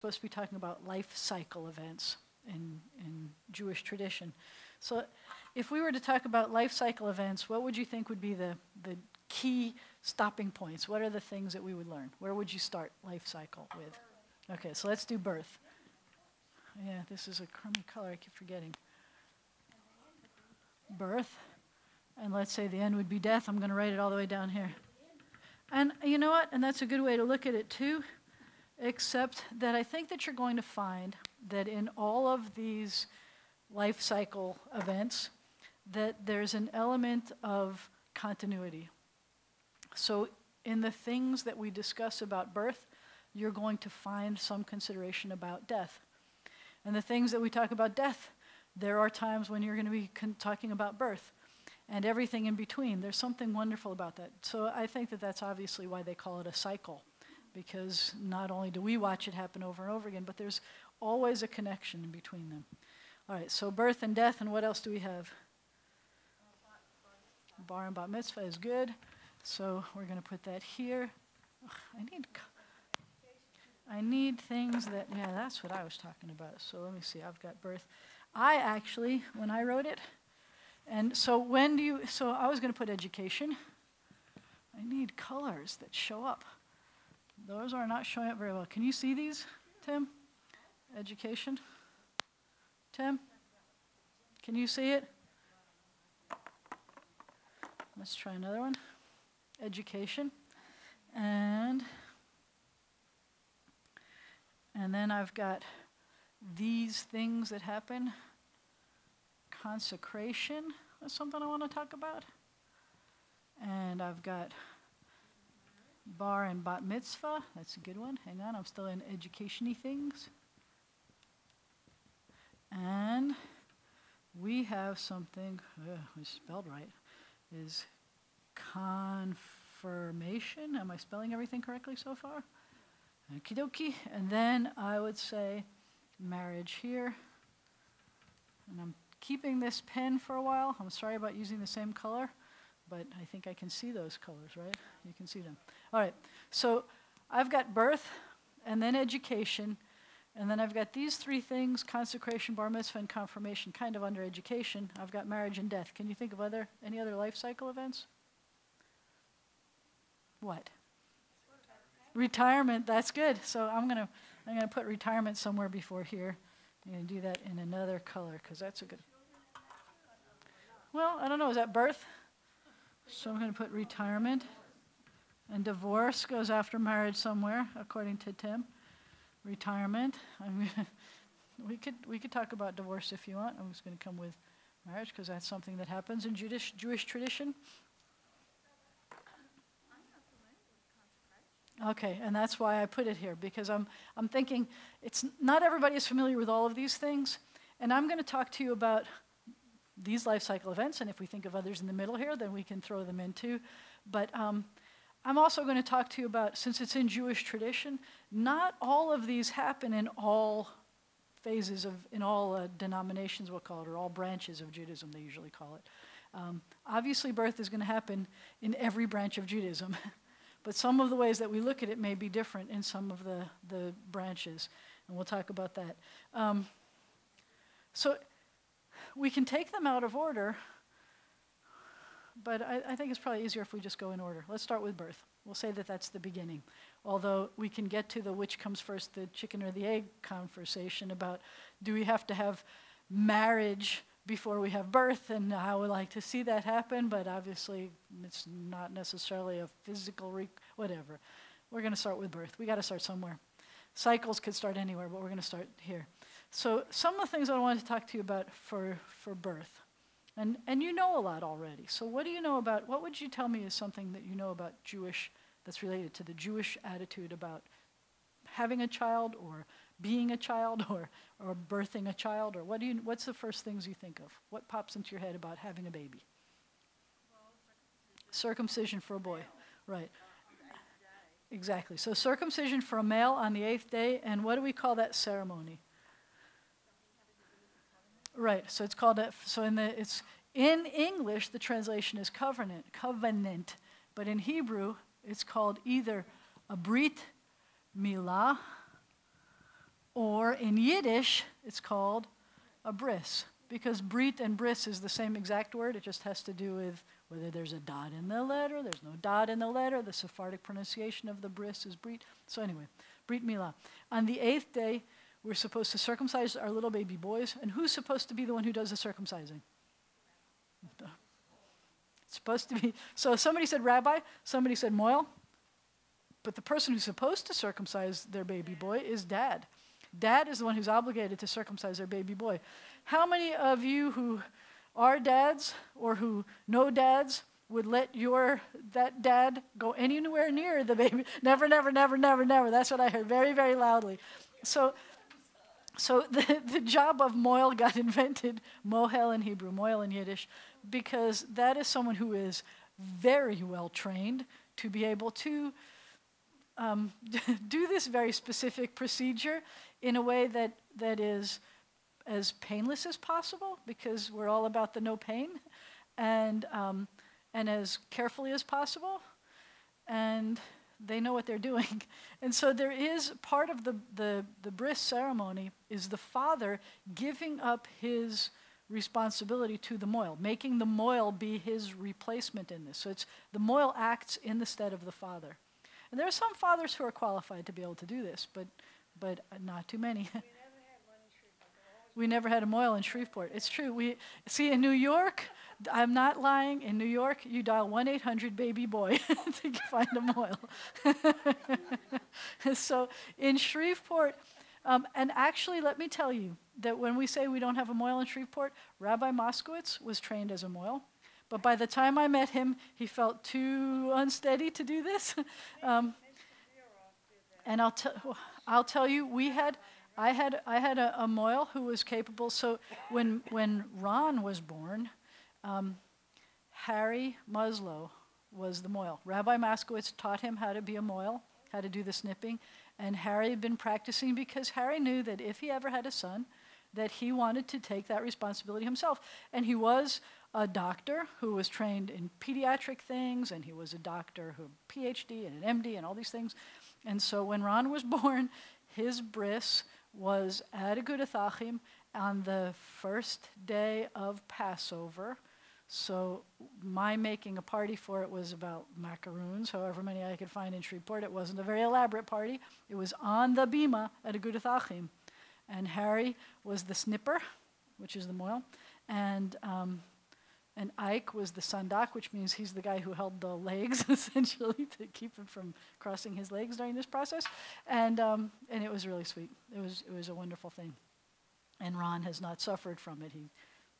supposed to be talking about life cycle events in Jewish tradition. So if we were to talk about life cycle events, what would you think would be the key stopping points? What are the things that we would learn? Where would you start life cycle with? Okay, so let's do birth. Yeah, this is a crummy color, I keep forgetting. Birth, and let's say the end would be death. I'm going to write it all the way down here. And you know what? And that's a good way to look at it too, except that I think that you're going to find that in all of these life cycle events, that there's an element of continuity. So in the things that we discuss about birth, you're going to find some consideration about death. And the things that we talk about death, there are times when you're going to be talking about birth. And everything in between. There's something wonderful about that. So I think that that's obviously why they call it a cycle, because not only do we watch it happen over and over again, but there's always a connection in between them. All right, so birth and death, and what else do we have? Bar and bat mitzvah is good. So we're going to put that here. Ugh, I need things that, yeah, that's what I was talking about. So let me see, I've got birth. I actually, when I wrote it, and so so I was going to put education. I need colors that show up. Those are not showing up very well. Can you see these, Tim? Education. Tim? Can you see it? Let's try another one. Education. And then I've got these things that happen. Consecration, that's something I want to talk about. And I've got bar and bat mitzvah, that's a good one. Hang on, I'm still in education-y things. And we have something, it's spelled right, is confirmation. Am I spelling everything correctly so far? Okie dokie. And then I would say marriage here. And I'm keeping this pen for a while. I'm sorry about using the same color, but I think I can see those colors, right? You can see them. All right, so I've got birth, and then education, and then I've got these three things, consecration, bar mitzvah, and confirmation, kind of under education. I've got marriage and death. Can you think of any other life cycle events? What? Retirement, that's good. So I'm gonna put retirement somewhere before here. I'm going to do that in another color, because that's a good... Well, I don't know, is that birth? So I'm going to put retirement. And divorce goes after marriage somewhere, according to Tim. Retirement. We could talk about divorce if you want. I'm just going to come with marriage, because that's something that happens in Jewish tradition. Okay, and that's why I put it here, because I'm thinking not everybody is familiar with all of these things, and I'm going to talk to you about these life cycle events, and if we think of others in the middle here, then we can throw them in too. But I'm also going to talk to you about, since it's in Jewish tradition, not all of these happen in all phases in all denominations, we'll call it, or all branches of Judaism, they usually call it. Obviously, birth is going to happen in every branch of Judaism. But some of the ways that we look at it may be different in some of the branches, and we'll talk about that. So we can take them out of order, but I think it's probably easier if we just go in order. Let's start with birth. We'll say that that's the beginning, although we can get to the which comes first, the chicken or the egg conversation about do we have to have marriage before we have birth, and I would like to see that happen, but obviously it's not necessarily a physical, whatever. We're going to start with birth. We got to start somewhere. Cycles could start anywhere, but we're going to start here. So some of the things I wanted to talk to you about for birth, and you know a lot already. So what do you know about, what would you tell me is something that you know about Jewish, that's related to the Jewish attitude about having a child, or being a child, or birthing a child, or what's the first things you think of? What pops into your head about having a baby? Well, circumcision for a boy, right. Exactly. So circumcision for a male on the 8th day, and what do we call that ceremony? Right. So it's called in English the translation is covenant, but in Hebrew it's called either a brit milah Or in Yiddish, it's called a bris, because brit and bris is the same exact word. It just has to do with whether there's a dot in the letter, there's no dot in the letter. The Sephardic pronunciation of the bris is brit. So anyway, brit milah. On the 8th day, we're supposed to circumcise our little baby boys. And who's supposed to be the one who does the circumcising? It's supposed to be. So somebody said rabbi, somebody said moil. But the person who's supposed to circumcise their baby boy is dad. Dad is the one who's obligated to circumcise their baby boy. How many of you who are dads or who know dads would let that dad go anywhere near the baby? Never, never, never, never, never. That's what I heard very, very loudly. So the job of moil got invented, mohel in Hebrew, moil in Yiddish, because that is someone who is very well trained to be able to do this very specific procedure in a way that is as painless as possible, because we're all about the no pain, and as carefully as possible, and they know what they're doing. And so there is part of the bris ceremony is the father giving up his responsibility to the moil, making the moil be his replacement in this. So it's the moil acts in the stead of the father. And there are some fathers who are qualified to be able to do this, but not too many. We never had a moil in Shreveport. It's true. We see in New York, I'm not lying, in New York, you dial 1-800-BABY-BOY to find a moil. So in Shreveport, and actually let me tell you that when we say we don't have a moil in Shreveport, Rabbi Moskowitz was trained as a moil. But by the time I met him, he felt too unsteady to do this. And I'll tell you, I had a moil who was capable. So when Ron was born, Harry Muslow was the moil. Rabbi Moskowitz taught him how to be a moil, how to do the snipping, and Harry had been practicing because Harry knew that if he ever had a son, that he wanted to take that responsibility himself. And he was a doctor who was trained in pediatric things, and he was a doctor who PhD and an MD and all these things. And so when Ron was born, his bris was at a Gudethachim on the first day of Passover. So my making a party for it was about macaroons, however many I could find in Shreveport. It wasn't a very elaborate party. It was on the bima at a Gudethachim. And Harry was the snipper, which is the moil, and Ike was the sandak, which means he's the guy who held the legs, essentially, to keep him from crossing his legs during this process. And it was really sweet. It was a wonderful thing. And Ron has not suffered from it. He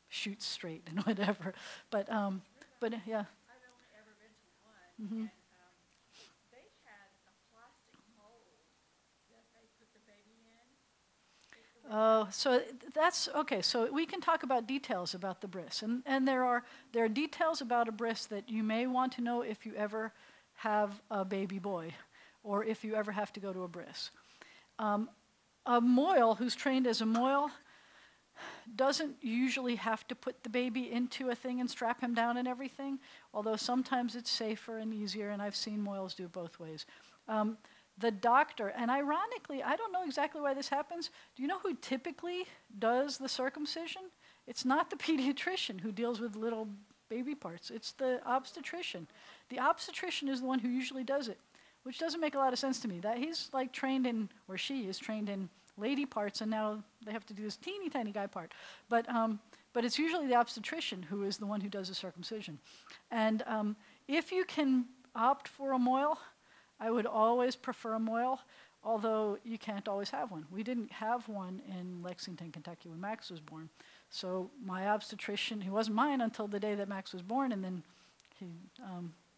shoots straight and whatever. But yeah. I've only ever been to one, and they had a plastic mold that they put the baby in. Oh, so that's okay. So we can talk about details about the bris, and there are details about a bris that you may want to know if you ever have a baby boy, or if you ever have to go to a bris. A moil who's trained as a moil doesn't usually have to put the baby into a thing and strap him down and everything, although sometimes it's safer and easier, and I've seen moils do it both ways. The doctor, and ironically, I don't know exactly why this happens. Do you know who typically does the circumcision? It's not the pediatrician who deals with little baby parts. It's the obstetrician. The obstetrician is the one who usually does it, which doesn't make a lot of sense to me. That he's like trained in, or she is trained in lady parts, and now they have to do this teeny tiny guy part. But it's usually the obstetrician who is the one who does the circumcision. And if you can opt for a moil, I would always prefer a moil, although you can't always have one. We didn't have one in Lexington, Kentucky when Max was born. So my obstetrician, he wasn't mine until the day that Max was born, and then he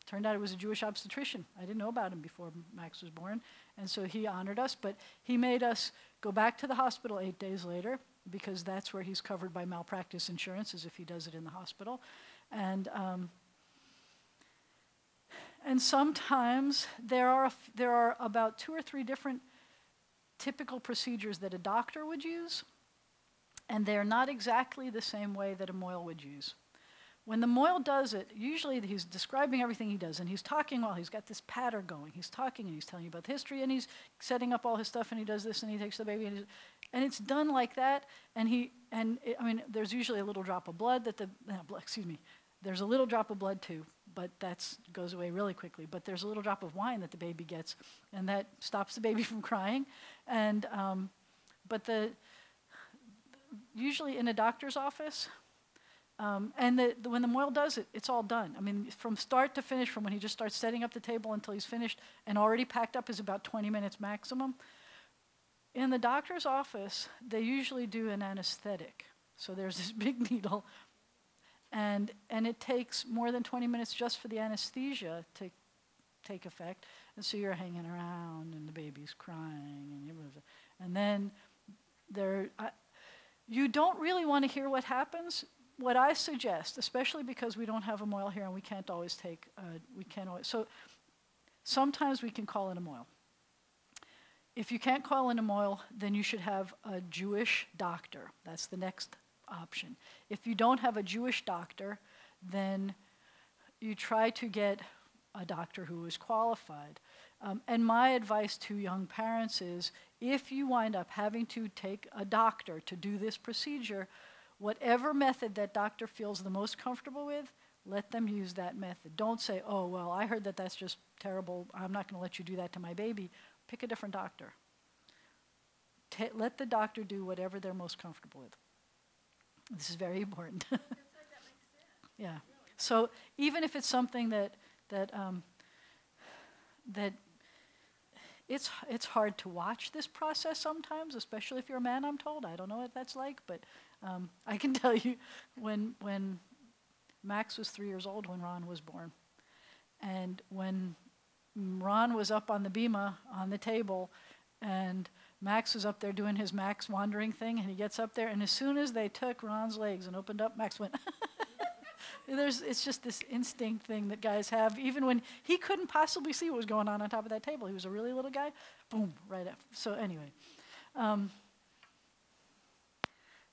turned out it was a Jewish obstetrician. I didn't know about him before Max was born, and so he honored us, but he made us go back to the hospital 8 days later, because that's where he's covered by malpractice insurance, as if he does it in the hospital. And sometimes there are about 2 or 3 different typical procedures that a doctor would use, and they're not exactly the same way that a moil would use. When the mohel does it, usually he's describing everything he does, and he's talking while he's got this patter going. He's talking and he's telling you about the history, and he's setting up all his stuff, and he does this, and he takes the baby, and it's done like that. I mean, there's usually a little drop of blood that there's a little drop of blood too, but that goes away really quickly. But there's a little drop of wine that the baby gets, and that stops the baby from crying. And usually in a doctor's office. When the mohel does it, it's all done. I mean, from start to finish, from when he just starts setting up the table until he's finished and already packed up is about 20 minutes maximum. In the doctor's office, they usually do an anesthetic. So there's this big needle, and it takes more than 20 minutes just for the anesthesia to take effect. And so you're hanging around, and the baby's crying, and then you don't really want to hear what happens. What I suggest, especially because we don't have a mohel here and we can't always so sometimes we can call in a mohel. If you can't call in a mohel, then you should have a Jewish doctor. That's the next option. If you don't have a Jewish doctor, then you try to get a doctor who is qualified. And my advice to young parents is, if you wind up having to take a doctor to do this procedure, whatever method that doctor feels the most comfortable with, let them use that method. Don't say, oh, well, I heard that that's just terrible. I'm not going to let you do that to my baby. Pick a different doctor. Let the doctor do whatever they're most comfortable with. This is very important. That makes sense. Yeah. Really. So even if it's something that it's hard to watch this process sometimes, especially if you're a man, I'm told. I don't know what that's like, but I can tell you when Max was 3 years old when Ron was born. And when Ron was up on the bima on the table, and Max was up there doing his Max wandering thing, and he gets up there, and as soon as they took Ron's legs and opened up, Max went. It's just this instinct thing that guys have. Even when he couldn't possibly see what was going on top of that table. He was a really little guy. Boom, right up. So anyway.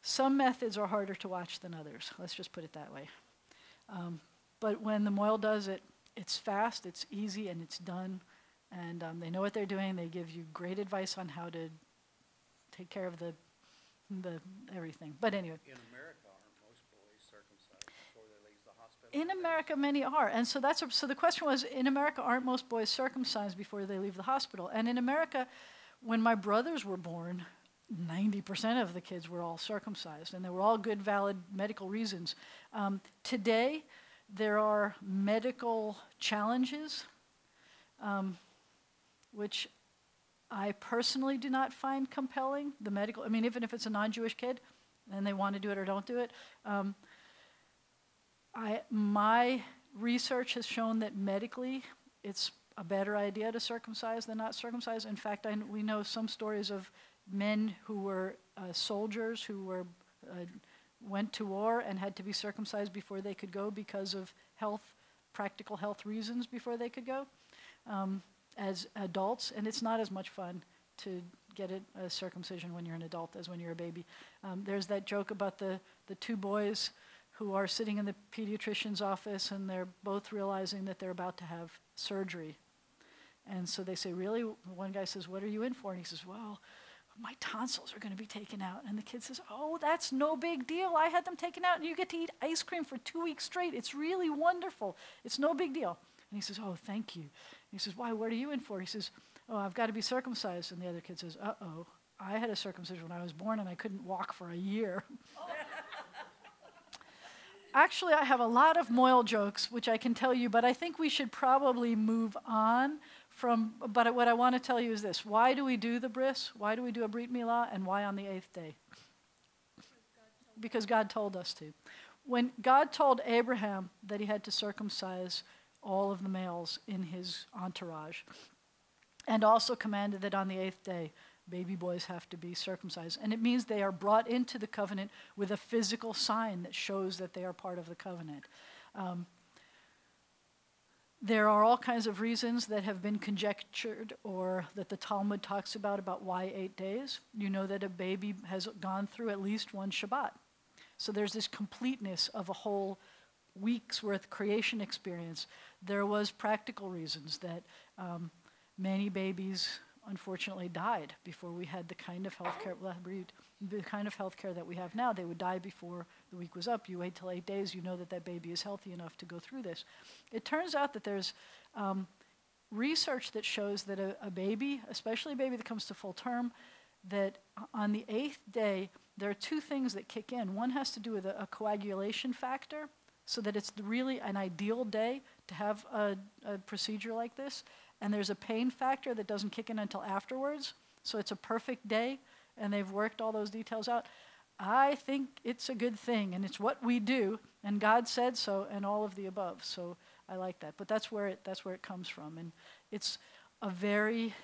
Some methods are harder to watch than others. Let's just put it that way. But when the mohel does it, it's fast, it's easy, and it's done. And they know what they're doing. They give you great advice on how to take care of the everything. But anyway. In America, aren't most boys circumcised before they leave the hospital? In America, many are. And so so the question was, in America, aren't most boys circumcised before they leave the hospital? And in America, when my brothers were born, 90% of the kids were all circumcised, and they were all good, valid medical reasons. Today, there are medical challenges, which I personally do not find compelling. Even if it's a non-Jewish kid, and they want to do it or don't do it. My research has shown that medically, it's a better idea to circumcise than not circumcise. In fact, we know some stories of men who were soldiers who went to war and had to be circumcised before they could go because of practical health reasons before they could go as adults. And it's not as much fun to get a circumcision when you're an adult as when you're a baby. There's that joke about the two boys who are sitting in the pediatrician's office, and they're both realizing that they're about to have surgery. And so they say, really? One guy says, what are you in for? And he says, well, my tonsils are going to be taken out. And the kid says, oh, that's no big deal. I had them taken out, and you get to eat ice cream for 2 weeks straight. It's really wonderful. It's no big deal. And he says, oh, thank you. And he says, why, what are you in for? He says, oh, I've got to be circumcised. And the other kid says, uh-oh, I had a circumcision when I was born, and I couldn't walk for a year. Actually, I have a lot of mohel jokes, which I can tell you, but I think we should probably move on but what I want to tell you is this. Why do we do the bris? Why do we do a brit milah? And why on the 8th day? Because God told us to. When God told Abraham that he had to circumcise all of the males in his entourage, and also commanded that on the 8th day, baby boys have to be circumcised. And it means they are brought into the covenant with a physical sign that shows that they are part of the covenant. There are all kinds of reasons that have been conjectured or that the Talmud talks about why 8 days. You know that a baby has gone through at least one Shabbat. So there's this completeness of a whole weeks worth creation experience, there was practical reasons that many babies unfortunately died before we had the kind of healthcare that we have now. They would die before the week was up. You wait till 8 days, you know that that baby is healthy enough to go through this. It turns out that there's research that shows that a baby, especially a baby that comes to full term, that on the 8th day, there are two things that kick in. One has to do with a coagulation factor, so that it's really an ideal day to have a procedure like this. And there's a pain factor that doesn't kick in until afterwards, so it's a perfect day, and they've worked all those details out. I think it's a good thing, and it's what we do, and God said so, and all of the above. So I like that. But that's where it comes from, and it's a very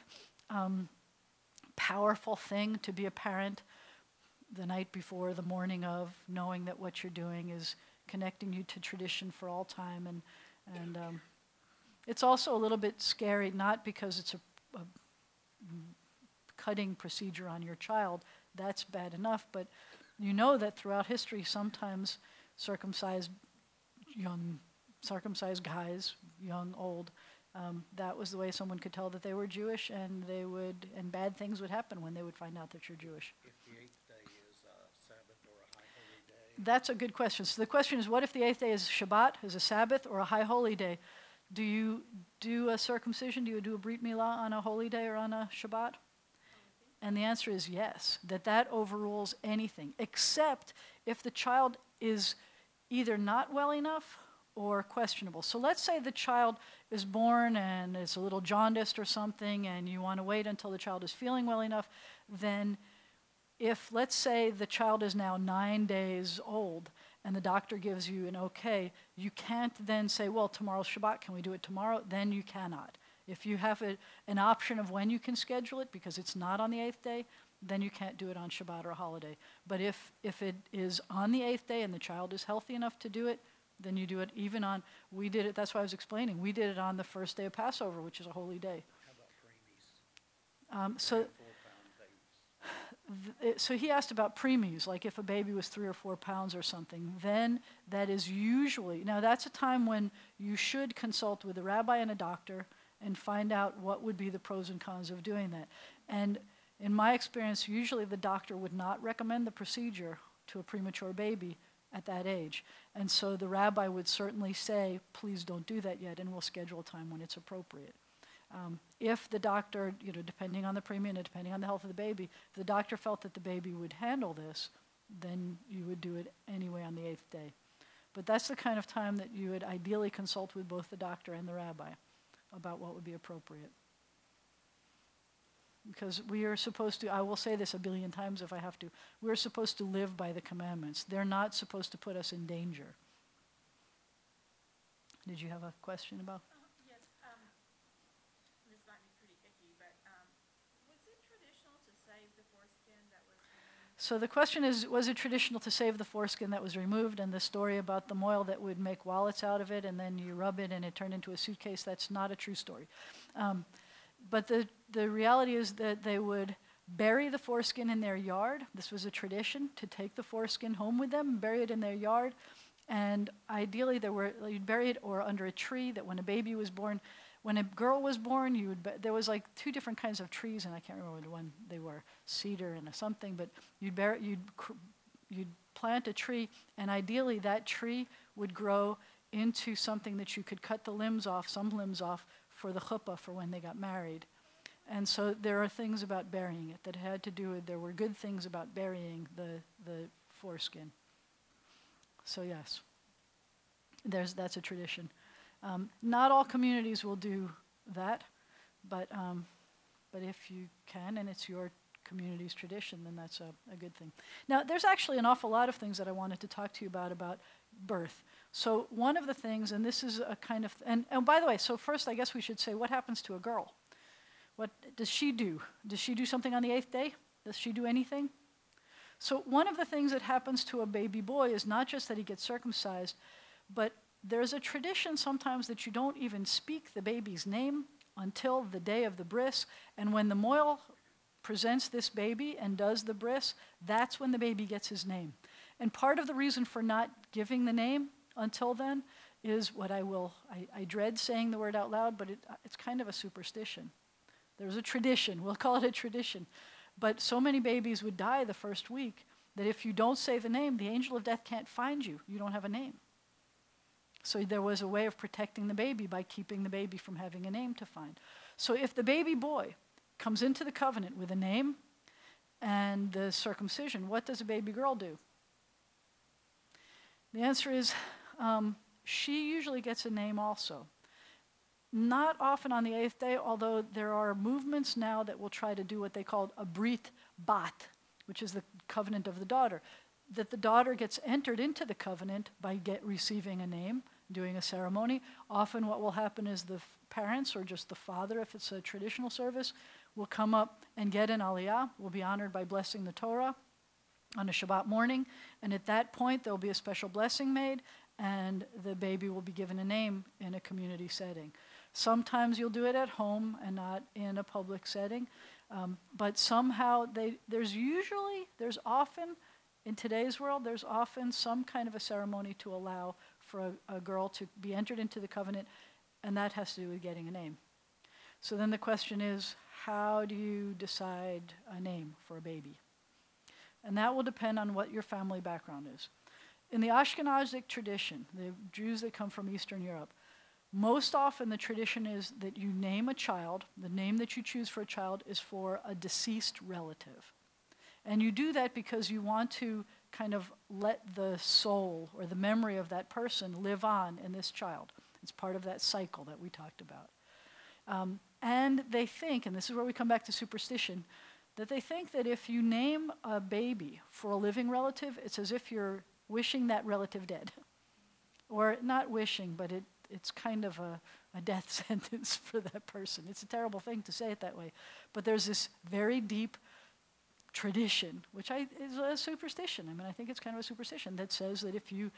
powerful thing to be a parent the night before, the morning of, knowing that what you're doing is connecting you to tradition for all time, and it's also a little bit scary, not because it's a cutting procedure on your child, that's bad enough, but you know that throughout history, sometimes circumcised guys, young, old, that was the way someone could tell that they were Jewish, and bad things would happen when they would find out that you're Jewish. If the 8th day is a Sabbath or a high holy day? That's a good question. So the question is, what if the 8th day is Shabbat, is a Sabbath, or a high holy day? Do you do a circumcision? Do you do a Brit Milah on a holy day or on a Shabbat? And the answer is yes, that overrules anything, except if the child is either not well enough or questionable. So let's say the child is born and is a little jaundiced or something, and you want to wait until the child is feeling well enough, then if, let's say, the child is now 9 days old, and the doctor gives you an okay, you can't then say, well, tomorrow's Shabbat, can we do it tomorrow? Then you cannot. If you have an option of when you can schedule it, because it's not on the 8th day, then you can't do it on Shabbat or a holiday. But if it is on the 8th day and the child is healthy enough to do it, then you do it even on, we did it, that's why I was explaining, we did it on the first day of Passover, which is a holy day. How about preemies? 4-pound babies. So he asked about preemies, like if a baby was 3 or 4 pounds or something, then that is usually, now that's a time when you should consult with a rabbi and a doctor and find out what would be the pros and cons of doing that. And in my experience, usually the doctor would not recommend the procedure to a premature baby at that age. And so the rabbi would certainly say, please don't do that yet, and we'll schedule a time when it's appropriate. If the doctor, depending on the preemie and depending on the health of the baby, if the doctor felt that the baby would handle this, then you would do it anyway on the 8th day. But that's the kind of time that you would ideally consult with both the doctor and the rabbi about what would be appropriate. Because we are supposed to, I will say this a billion times if I have to, we're supposed to live by the commandments. They're not supposed to put us in danger. Did you have a question about? Yes. This might be pretty icky, but was it traditional to save the foreskin that was removed? So the question is, was it traditional to save the foreskin that was removed? And the story about the mohel that would make wallets out of it, and then you rub it and it turned into a suitcase, that's not a true story. But the reality is that they would bury the foreskin in their yard. This was a tradition, to take the foreskin home with them, bury it in their yard. And ideally, you'd bury it or under a tree, that when a baby was born, when a girl was born, there was like 2 different kinds of trees, and I can't remember the one they were, cedar and something, but you'd plant a tree, and ideally that tree would grow into something that you could cut the limbs off, some limbs off, for the chuppah for when they got married. And so there are things about burying it that had to do with, there were good things about burying the foreskin. So yes, that's a tradition. Not all communities will do that, but if you can and it's your community's tradition, then that's a good thing. Now, there's actually an awful lot of things that I wanted to talk to you about birth. So one of the things, and this is a kind of, and by the way, so first I guess we should say, what happens to a girl? What does she do? Does she do something on the 8th day? Does she do anything? So one of the things that happens to a baby boy is not just that he gets circumcised, but there's a tradition sometimes that you don't even speak the baby's name until the day of the bris, and when the mohel presents this baby and does the bris, that's when the baby gets his name. And part of the reason for not giving the name until then is what I dread saying the word out loud, but it's kind of a superstition. There's a tradition, we'll call it a tradition. But so many babies would die the first week that if you don't say the name, the angel of death can't find you. You don't have a name. So there was a way of protecting the baby by keeping the baby from having a name to find. So if the baby boy comes into the covenant with a name and the circumcision, what does a baby girl do? The answer is she usually gets a name also. Not often on the 8th day, although there are movements now that will try to do what they call a brit bat, which is the covenant of the daughter, that the daughter gets entered into the covenant by receiving a name, doing a ceremony. Often what will happen is the parents, or just the father, if it's a traditional service, will come up and get an aliyah, will be honored by blessing the Torah on a Shabbat morning, and at that point there will be a special blessing made, and the baby will be given a name in a community setting. Sometimes you'll do it at home and not in a public setting, but somehow there's often, in today's world, there's often some kind of a ceremony to allow for a girl to be entered into the covenant, and that has to do with getting a name. So then the question is, how do you decide a name for a baby? And that will depend on what your family background is. In the Ashkenazic tradition, the Jews that come from Eastern Europe, most often the tradition is that you name a child, the name that you choose for a child is for a deceased relative. And you do that because you want to kind of let the soul or the memory of that person live on in this child. It's part of that cycle that we talked about. And they think, and this is where we come back to superstition, that they think that if you name a baby for a living relative, it's as if you're wishing that relative dead. Or not wishing, but it's kind of a death sentence for that person. It's a terrible thing to say it that way. But there's this very deep tradition, which is a superstition. I mean, I think it's kind of a superstition that says that if you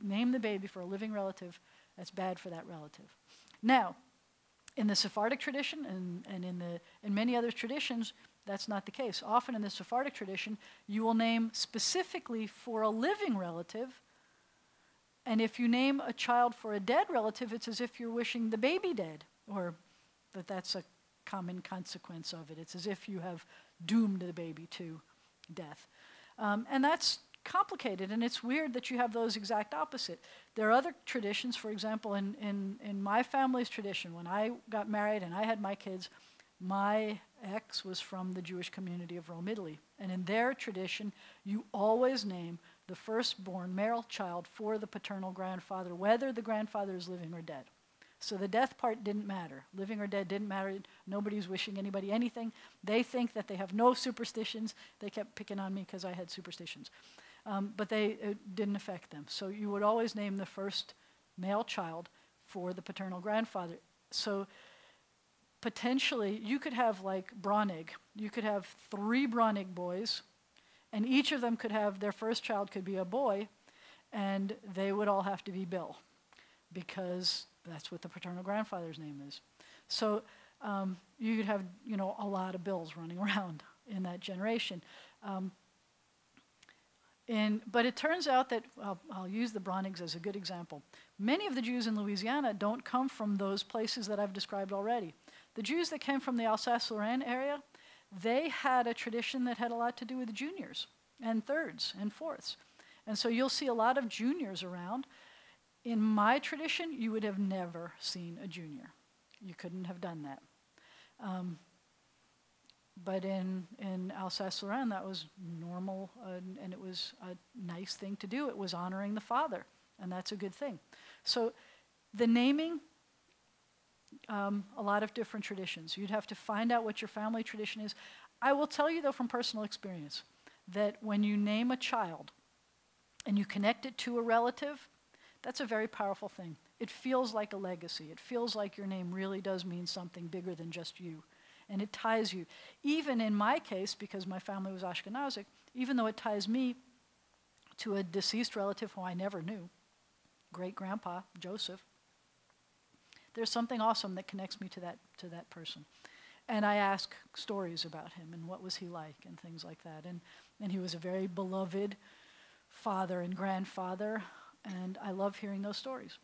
name the baby for a living relative, that's bad for that relative. Now, in the Sephardic tradition and in many other traditions, that's not the case. Often in the Sephardic tradition, you will name specifically for a living relative, and if you name a child for a dead relative, it's as if you're wishing the baby dead, or that's a common consequence of it. It's as if you have doomed the baby to death. And that's complicated, and it's weird that you have those exact opposite. There are other traditions, for example, in my family's tradition, when I got married and I had my kids, my ex was from the Jewish community of Rome, Italy. And in their tradition, you always name the firstborn male child for the paternal grandfather, whether the grandfather is living or dead. So the death part didn't matter. Living or dead didn't matter. Nobody's wishing anybody anything. They think that they have no superstitions. They kept picking on me because I had superstitions. But it didn't affect them. So you would always name the first male child for the paternal grandfather. So potentially, you could have like Bronig. You could have 3 Bronig boys, and each of them could have, their first child could be a boy, and they would all have to be Bill, because that's what the paternal grandfather's name is. So you could have, a lot of Bills running around in that generation. But it turns out that, I'll use the Bronigs as a good example. Many of the Jews in Louisiana don't come from those places that I've described already. The Jews that came from the Alsace-Lorraine area, they had a tradition that had a lot to do with juniors and thirds and fourths. And so you'll see a lot of juniors around. In my tradition, you would have never seen a junior. You couldn't have done that. But in Alsace-Lorraine, that was normal, and it was a nice thing to do. It was honoring the father, and that's a good thing. So the naming, a lot of different traditions. You'd have to find out what your family tradition is. I will tell you, though, from personal experience, that when you name a child and you connect it to a relative, that's a very powerful thing. It feels like a legacy. It feels like your name really does mean something bigger than just you. And it ties you. Even in my case, because my family was Ashkenazic, even though it ties me to a deceased relative who I never knew, great-grandpa, Joseph, there's something awesome that connects me to that person. And I ask stories about him and what was he like and things like that. And he was a very beloved father and grandfather. And I love hearing those stories.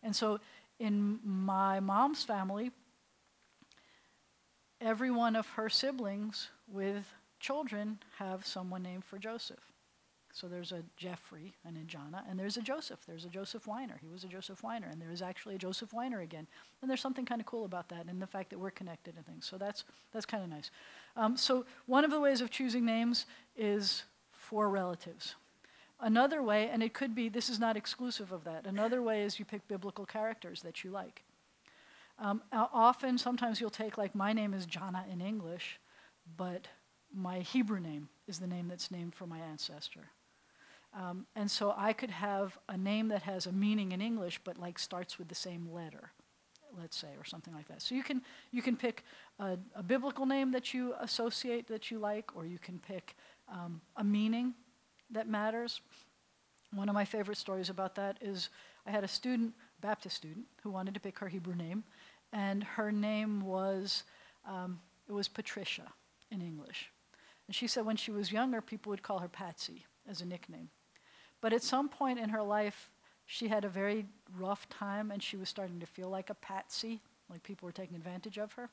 And so in my mom's family, every one of her siblings with children have someone named for Joseph. So there's a Jeffrey and a Jana, and there's a Joseph. There's a Joseph Weiner. He was a Joseph Weiner, and there is actually a Joseph Weiner again. And there's something kind of cool about that, and the fact that we're connected and things. So that's kind of nice. So one of the ways of choosing names is for relatives. Another way, and it could be, this is not exclusive of that, another way is you pick biblical characters that you like. Often, sometimes you'll take, like, my name is Jana in English, but my Hebrew name is the name that's named for my ancestor. And so I could have a name that has a meaning in English, but like starts with the same letter, let's say, or something like that. So you can pick a biblical name that you associate, that you like, or you can pick a meaning that matters. One of my favorite stories about that is I had a student, Baptist student, who wanted to pick her Hebrew name, and her name was, it was Patricia in English. And she said when she was younger, people would call her Patsy as a nickname. But at some point in her life, she had a very rough time, and she was starting to feel like a patsy, like people were taking advantage of her.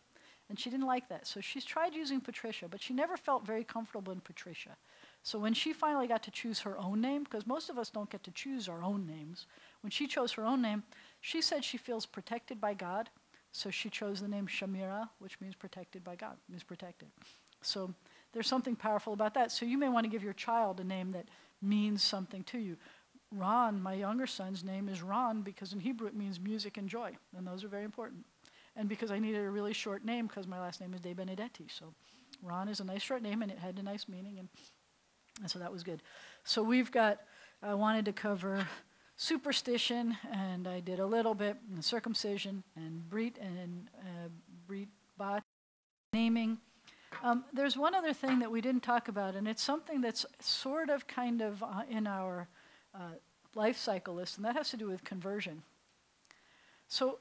And she didn't like that. So she's tried using Patricia, but she never felt very comfortable in Patricia. So when she finally got to choose her own name, because most of us don't get to choose our own names, when she chose her own name, she said she feels protected by God. So she chose the name Shamira, which means protected by God, means protected. So there's something powerful about that. So you may want to give your child a name that means something to you. Ron, my younger son's name is Ron because in Hebrew it means music and joy, and those are very important. And because I needed a really short name because my last name is De Benedetti, so Ron is a nice short name and it had a nice meaning, and so that was good. So we've got, I wanted to cover superstition, and I did a little bit in circumcision and Brit Bat, naming. There's one other thing that we didn't talk about, and it's something that's sort of kind of in our life cycle list, and that has to do with conversion. So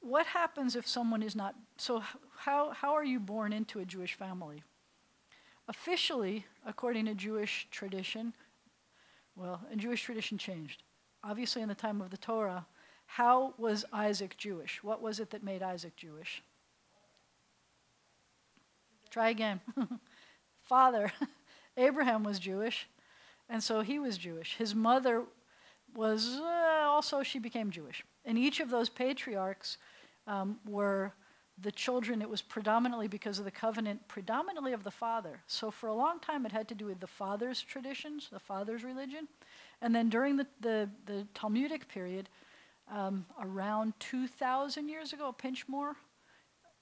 what happens if someone is not, so how are you born into a Jewish family? Officially, according to Jewish tradition, well, and Jewish tradition changed. Obviously in the time of the Torah, how was Isaac Jewish? What was it that made Isaac Jewish? Try again. Father, Abraham was Jewish, and so he was Jewish. His mother was also, she became Jewish. And each of those patriarchs were the children. It was predominantly because of the covenant, predominantly of the father. So for a long time it had to do with the father's traditions, the father's religion. And then during the Talmudic period, around 2,000 years ago, a pinch more,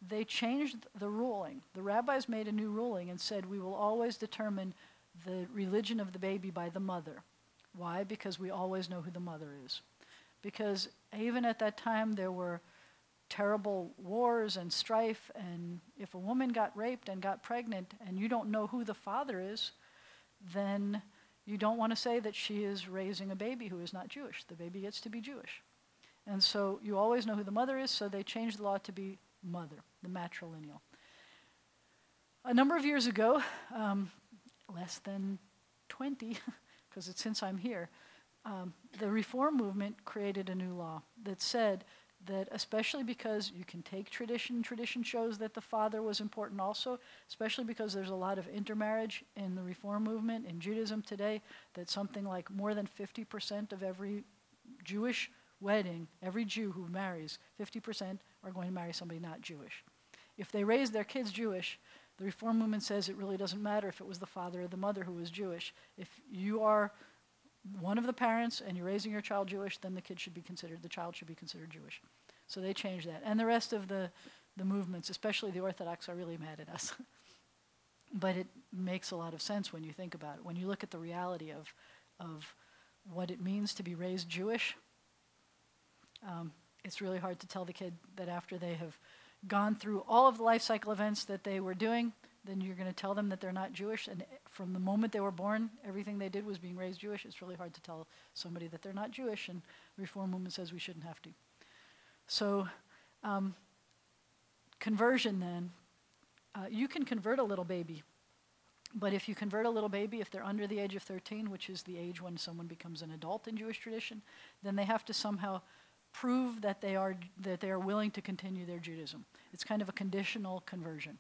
they changed the ruling. The rabbis made a new ruling and said we will always determine the religion of the baby by the mother. Why? Because we always know who the mother is. Because even at that time there were terrible wars and strife, and if a woman got raped and got pregnant and you don't know who the father is, then you don't want to say that she is raising a baby who is not Jewish. The baby gets to be Jewish. And so you always know who the mother is, so they changed the law to be mother, the matrilineal. A number of years ago, less than 20, because it's since I'm here, the Reform movement created a new law that said that especially because you can take tradition shows that the father was important also, especially because there's a lot of intermarriage in the Reform movement, in Judaism today, that something like more than 50% of every Jewish wedding, every Jew who marries, 50% are going to marry somebody not Jewish. If they raise their kids Jewish, the Reform movement says it really doesn't matter if it was the father or the mother who was Jewish. If you are one of the parents and you're raising your child Jewish, then the child should be considered Jewish. So they changed that. And the rest of the movements, especially the Orthodox, are really mad at us. But it makes a lot of sense when you think about it. When you look at the reality of what it means to be raised Jewish, it's really hard to tell the kid that after they have gone through all of the life cycle events that they were doing, then you're going to tell them that they're not Jewish. And from the moment they were born, everything they did was being raised Jewish. It's really hard to tell somebody that they're not Jewish, and the Reform movement says we shouldn't have to. So conversion then, you can convert a little baby. But if you convert a little baby, if they're under the age of 13, which is the age when someone becomes an adult in Jewish tradition, then they have to somehow prove that they are willing to continue their Judaism. It's kind of a conditional conversion.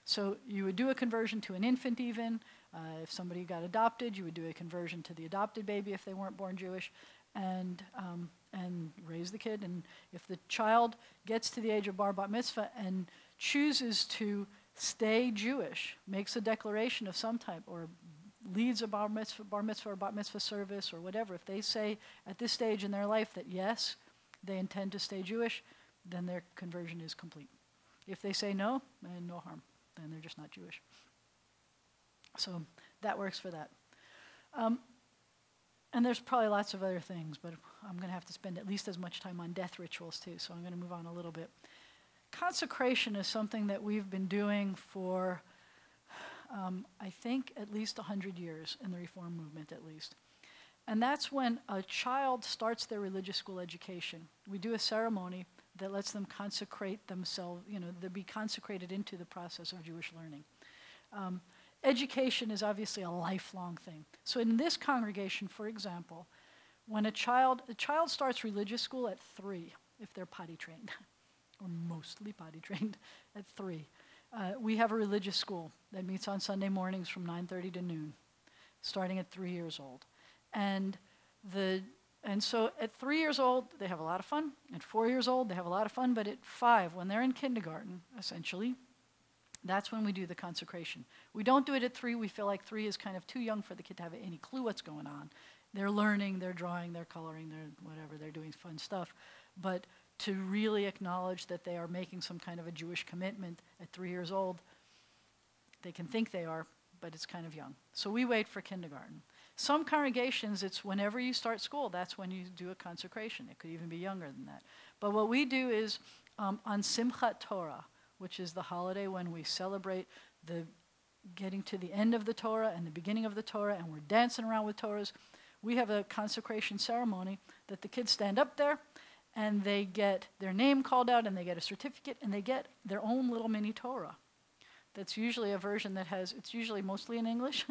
So you would do a conversion to an infant even. If somebody got adopted, you would do a conversion to the adopted baby if they weren't born Jewish, and raise the kid. And if the child gets to the age of bar bat mitzvah and chooses to stay Jewish, makes a declaration of some type, or leads a bar mitzvah or bat mitzvah service or whatever, if they say at this stage in their life that yes, they intend to stay Jewish, then their conversion is complete. If they say no, then no harm. Then they're just not Jewish. So that works for that. And there's probably lots of other things, but I'm going to have to spend at least as much time on death rituals too, so I'm going to move on a little bit. Consecration is something that we've been doing for, I think, at least 100 years in the Reform movement, at least. And that's when a child starts their religious school education. We do a ceremony that lets them consecrate themselves, they'll be consecrated into the process of Jewish learning. Education is obviously a lifelong thing. So in this congregation, for example, when a child starts religious school at 3, if they're potty trained, or mostly potty trained at 3. We have a religious school that meets on Sunday mornings from 9:30 to noon, starting at 3 years old. And so at 3 years old, they have a lot of fun. At 4 years old, they have a lot of fun. But at 5, when they're in kindergarten, essentially, that's when we do the consecration. We don't do it at 3. We feel like 3 is kind of too young for the kid to have any clue what's going on. They're learning, they're drawing, they're coloring, they're whatever, they're doing fun stuff. But to really acknowledge that they are making some kind of a Jewish commitment at 3 years old, they can think they are, but it's kind of young. So we wait for kindergarten. Some congregations, it's whenever you start school, that's when you do a consecration. It could even be younger than that. But what we do is on Simchat Torah, which is the holiday when we celebrate the getting to the end of the Torah and the beginning of the Torah, and we're dancing around with Torahs, we have a consecration ceremony that the kids stand up there and they get their name called out and they get a certificate and they get their own little mini Torah. That's usually a version that it's usually mostly in English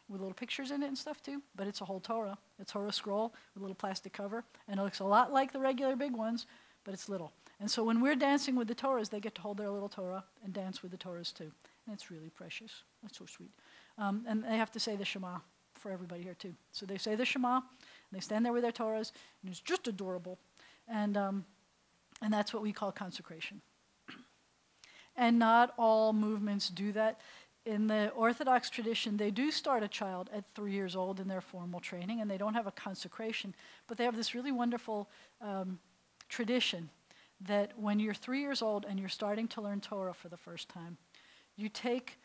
with little pictures in it and stuff too, but it's a whole Torah. A Torah scroll with a little plastic cover, and it looks a lot like the regular big ones, but it's little. And so when we're dancing with the Torahs, they get to hold their little Torah and dance with the Torahs too. And it's really precious. That's so sweet. And they have to say the Shema for everybody here too. So they say the Shema, and they stand there with their Torahs, and it's just adorable. And that's what we call consecration. And not all movements do that. In the Orthodox tradition, they do start a child at 3 years old in their formal training, and they don't have a consecration, but they have this really wonderful tradition that when you're 3 years old and you're starting to learn Torah for the first time, you take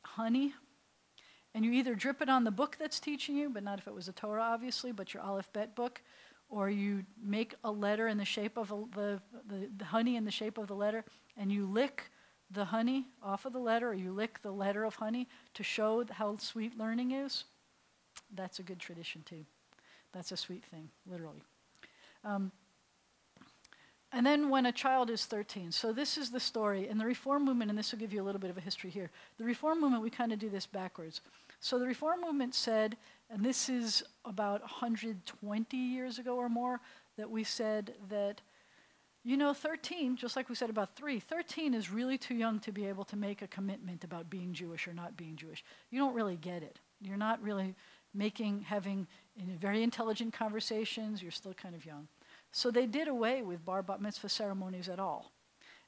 honey, and you either drip it on the book that's teaching you, but not if it was a Torah, obviously, but your Aleph Bet book, or you make a letter in the shape of the honey in the shape of the letter, and you lick the honey off of the letter, or you lick the letter of honey to show how sweet learning is. That's a good tradition too. That's a sweet thing, literally. And then when a child is 13, so this is the story. In the Reform movement, and this will give you a little bit of a history here, the Reform movement, we kind of do this backwards. So the Reform movement said, and this is about 120 years ago or more, that we said that, 13, just like we said about 3, 13 is really too young to be able to make a commitment about being Jewish or not being Jewish. You don't really get it. You're not really having very intelligent conversations. You're still kind of young. So they did away with bar bat mitzvah ceremonies at all.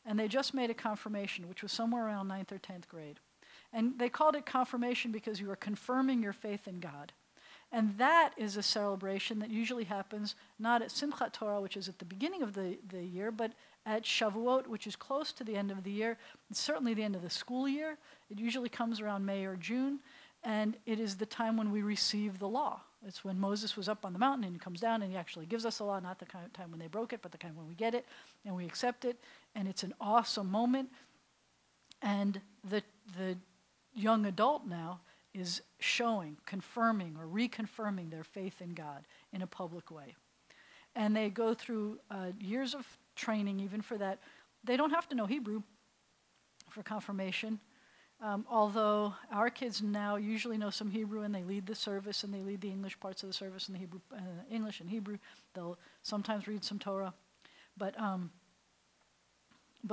And they just made a confirmation, which was somewhere around 9th or 10th grade. And they called it confirmation because you were confirming your faith in God. And that is a celebration that usually happens not at Simchat Torah, which is at the beginning of the year, but at Shavuot, which is close to the end of the year. It's certainly the end of the school year. It usually comes around May or June. And it is the time when we receive the law. It's when Moses was up on the mountain and he comes down and he actually gives us the law, not the kind of time when they broke it, but the kind when we get it and we accept it. And it's an awesome moment. And the young adult now is confirming or reconfirming their faith in God in a public way. And they go through years of training even for that. They don't have to know Hebrew for confirmation. Although our kids now usually know some Hebrew and they lead the service and they lead the English parts of the service and the Hebrew, English and Hebrew. They'll sometimes read some Torah, but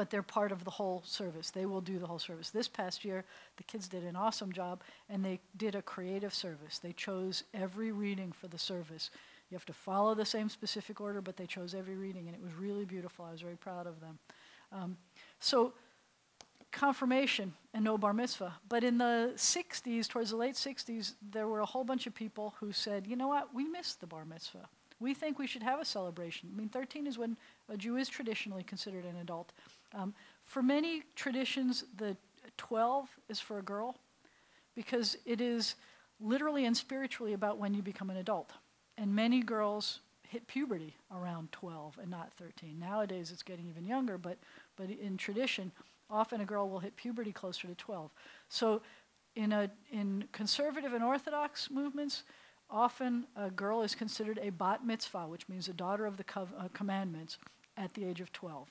they're part of the whole service. They will do the whole service. This past year, the kids did an awesome job, and they did a creative service. They chose every reading for the service. You have to follow the same specific order, but they chose every reading, and it was really beautiful. I was very proud of them. So confirmation and no bar mitzvah. But in the 60s, towards the late 60s, there were a whole bunch of people who said, you know what, we missed the bar mitzvah. We think we should have a celebration. I mean, 13 is when a Jew is traditionally considered an adult. For many traditions, the 12 is for a girl because it is literally and spiritually about when you become an adult. And many girls hit puberty around 12 and not 13. Nowadays, it's getting even younger, but in tradition, often a girl will hit puberty closer to 12. So in conservative and Orthodox movements, often a girl is considered a bat mitzvah, which means a daughter of the commandments, at the age of 12.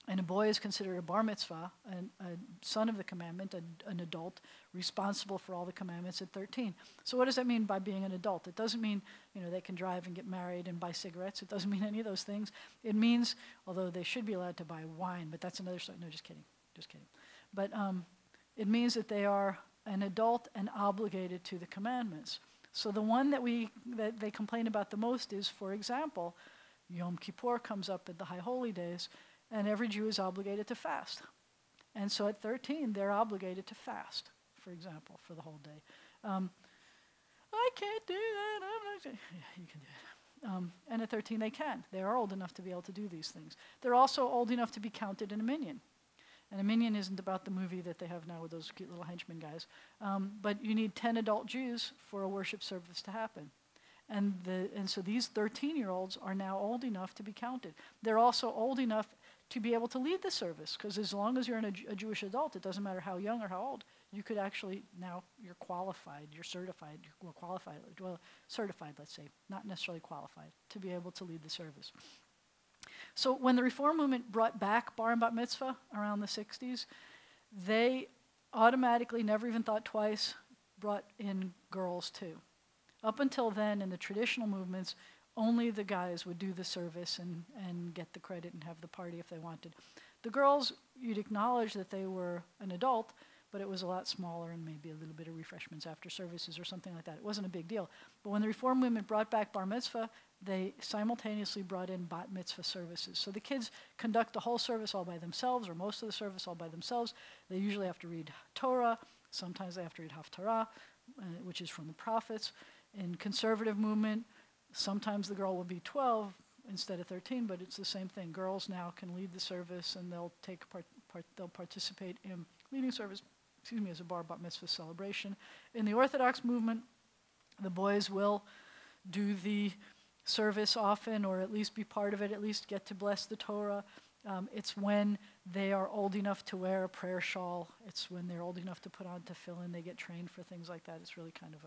And a boy is considered a bar mitzvah, a son of the commandment, an adult responsible for all the commandments at 13. So what does that mean by being an adult? It doesn't mean, they can drive and get married and buy cigarettes. It doesn't mean any of those things. It means, although they should be allowed to buy wine, but that's another story. No, just kidding. But it means that they are an adult and obligated to the commandments. So the one that they complain about the most is, for example, Yom Kippur comes up at the High Holy Days, and every Jew is obligated to fast. And so at 13, they're obligated to fast, for example, for the whole day. I can't do that. Yeah, you can do it. And at 13, they can. They are old enough to be able to do these things. They're also old enough to be counted in a minyan. And a minyan isn't about the movie that they have now with those cute little henchmen guys. But you need 10 adult Jews for a worship service to happen. And so these 13-year-olds are now old enough to be counted. They're also old enough to be able to lead the service, because as long as you're a Jewish adult, it doesn't matter how young or how old, you could actually, now you're qualified, you're certified, certified, let's say, not necessarily qualified, to be able to lead the service. So when the Reform movement brought back bar and bat mitzvah around the 60s, they automatically, never even thought twice, brought in girls too. Up until then, in the traditional movements, only the guys would do the service and get the credit and have the party if they wanted. The girls, you'd acknowledge that they were an adult, but it was a lot smaller and maybe a little bit of refreshments after services or something like that. It wasn't a big deal. But when the Reform movement brought back bar mitzvah, they simultaneously brought in bat mitzvah services. So the kids conduct the whole service all by themselves, or most of the service all by themselves. They usually have to read Torah. Sometimes they have to read Haftarah, which is from the prophets. In conservative movement, sometimes the girl will be 12 instead of 13, but it's the same thing. Girls now can lead the service, and they'll they'll participate in leading service, as a bar bat mitzvah celebration. In the Orthodox movement, the boys will do the service often, or at least be part of it, at least get to bless the Torah. It's when they are old enough to wear a prayer shawl. It's when they're old enough to put on tefillin. They get trained for things like that. It's really kind of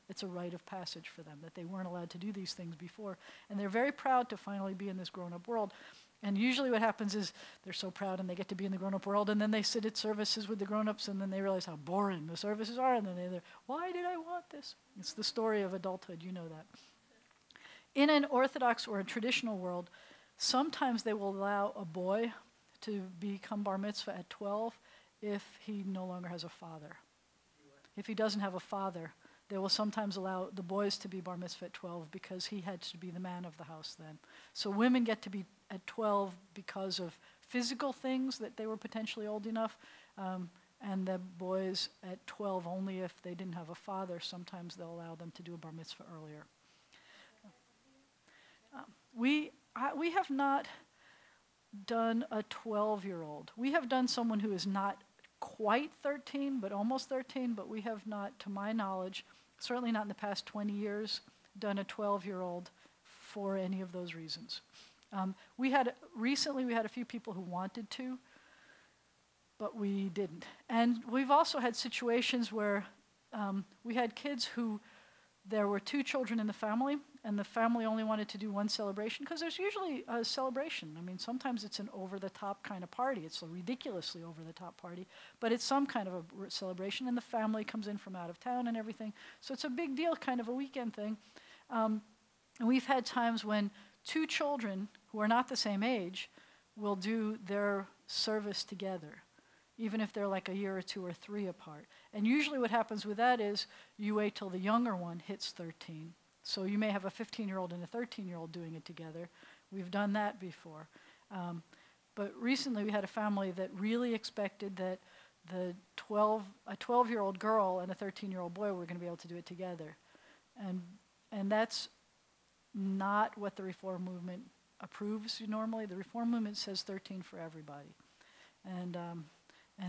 it's a rite of passage for them, that they weren't allowed to do these things before. And they're very proud to finally be in this grown-up world. And usually what happens is they're so proud and they get to be in the grown-up world, and then they sit at services with the grown-ups, and then they realize how boring the services are, and then they're, why did I want this? It's the story of adulthood, you know that. In an Orthodox or a traditional world, sometimes they will allow a boy to become bar mitzvah at 12 if he no longer has a father. If he doesn't have a father, they will sometimes allow the boys to be bar mitzvah at 12 because he had to be the man of the house then. So women get to be at 12 because of physical things that they were potentially old enough, and the boys at 12 only if they didn't have a father. Sometimes they'll allow them to do a bar mitzvah earlier. We have not done a 12-year-old. We have done someone who is not quite 13, but almost 13, but we have not, to my knowledge, certainly not in the past 20 years, done a 12-year-old for any of those reasons. Recently we had a few people who wanted to, but we didn't. And we've also had situations where we had kids who there were 2 children in the family, and the family only wanted to do one celebration, because there's usually a celebration. I mean, sometimes it's an over-the-top kind of party. It's a ridiculously over-the-top party, but it's some kind of a celebration, and the family comes in from out of town and everything. So it's a big deal, kind of a weekend thing. And we've had times when 2 children who are not the same age will do their service together, even if they're like a year or 2 or 3 apart. And usually what happens with that is you wait till the younger one hits 13. So you may have a 15-year-old and a 13-year-old doing it together. We've done that before. But recently we had a family that really expected that a 12-year-old girl and a 13-year-old boy were going to be able to do it together. And that's not what the Reform movement approves normally. The Reform movement says 13 for everybody. And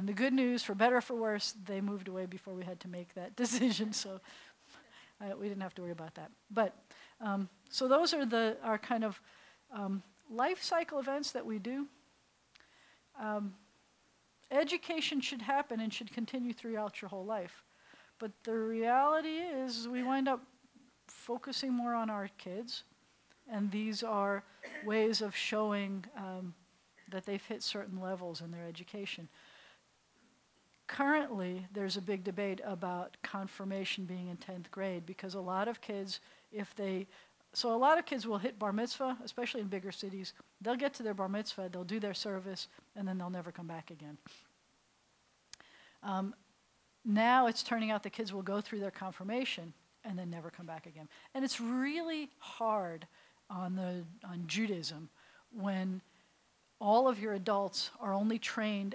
the good news, for better or for worse, they moved away before we had to make that decision, so we didn't have to worry about that. But so those are our kind of life cycle events that we do. Education should happen and should continue throughout your whole life. But the reality is we wind up focusing more on our kids, and these are ways of showing that they've hit certain levels in their education. Currently, there's a big debate about confirmation being in 10th grade, because a lot of kids, a lot of kids will hit bar mitzvah, especially in bigger cities. They'll get to their bar mitzvah, they'll do their service, and then they'll never come back again. Now it's turning out the kids will go through their confirmation and then never come back again. And it's really hard on Judaism when all of your adults are only trained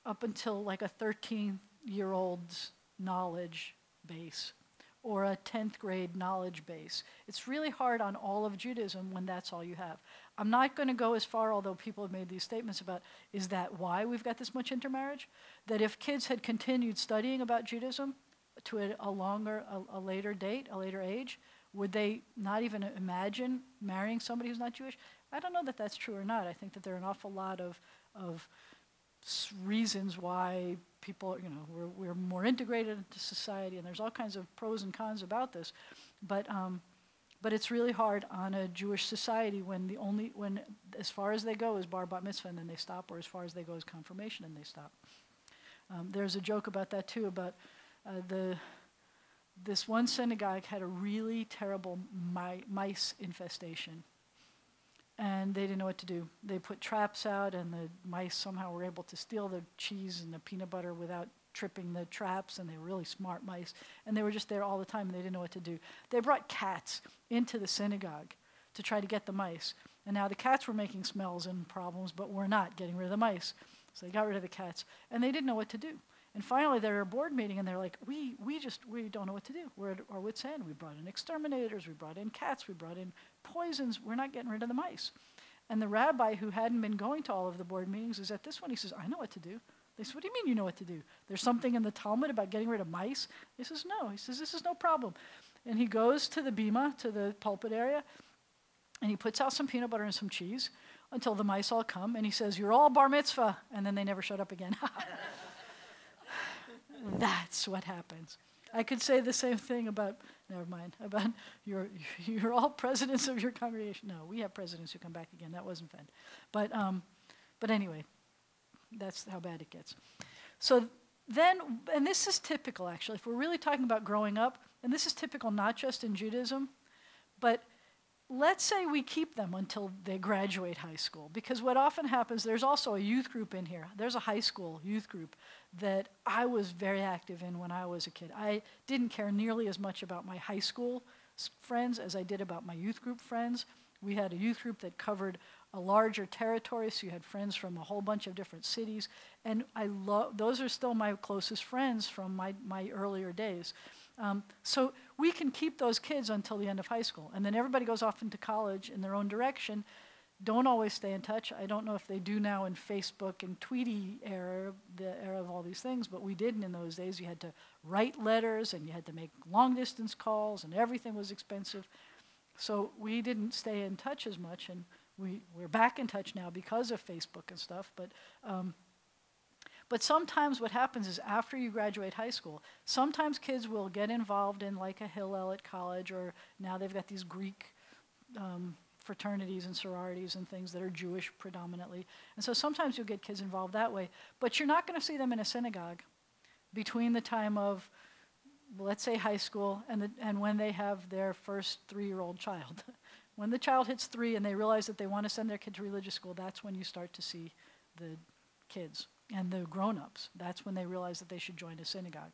up until like a 13-year-old's knowledge base or a 10th grade knowledge base. It's really hard on all of Judaism when that's all you have. I'm not going to go as far, although people have made these statements about, is that why we've got this much intermarriage? That if kids had continued studying about Judaism to a later date, a later age, would they not even imagine marrying somebody who's not Jewish? I don't know that that's true or not. I think that there are an awful lot of reasons why people, we're more integrated into society, and there's all kinds of pros and cons about this. But it's really hard on a Jewish society when as far as they go is bar bat mitzvah and then they stop, or as far as they go is confirmation and they stop. There's a joke about that too, about this one synagogue had a really terrible mice infestation. And they didn't know what to do. They put traps out, and the mice somehow were able to steal the cheese and the peanut butter without tripping the traps, and they were really smart mice. And they were just there all the time, and they didn't know what to do. They brought cats into the synagogue to try to get the mice. And now the cats were making smells and problems, but were not getting rid of the mice. So they got rid of the cats, and they didn't know what to do. And finally, they're at a board meeting, and they're like, we don't know what to do. We're at our wits' end. We brought in exterminators. We brought in cats. We brought in poisons. We're not getting rid of the mice. And the rabbi, who hadn't been going to all of the board meetings, is at this one. He says, I know what to do. They said, what do you mean you know what to do? There's something in the Talmud about getting rid of mice? He says, no. He says, this is no problem. And he goes to the bima, to the pulpit area, and he puts out some peanut butter and some cheese until the mice all come. And he says, you're all bar mitzvah. And then they never showed up again. That's what happens. I could say the same thing about you're all presidents of your congregation. No, we have presidents who come back again. That wasn't fun. But anyway, that's how bad it gets. So then, and this is typical actually, if we're really talking about growing up, and this is typical not just in Judaism, but let's say we keep them until they graduate high school, because what often happens, there's also a youth group in here. There's a high school youth group that I was very active in when I was a kid. I didn't care nearly as much about my high school friends as I did about my youth group friends. We had a youth group that covered a larger territory, so you had friends from a whole bunch of different cities, and those are still my closest friends from my earlier days. So we can keep those kids until the end of high school. And then everybody goes off into college in their own direction, don't always stay in touch. I don't know if they do now in Facebook and Tweety era, the era of all these things, but we didn't in those days. You had to write letters, and you had to make long-distance calls, and everything was expensive. So we didn't stay in touch as much, and we're back in touch now because of Facebook and stuff. But sometimes what happens is after you graduate high school, sometimes kids will get involved in like a Hillel at college, or now they've got these Greek fraternities and sororities and things that are Jewish predominantly. And so sometimes you'll get kids involved that way. But you're not going to see them in a synagogue between the time of, let's say, high school and when they have their first 3-year-old child. When the child hits 3 and they realize that they want to send their kid to religious school, that's when you start to see the kids and the grown-ups. That's when they realize that they should join a synagogue.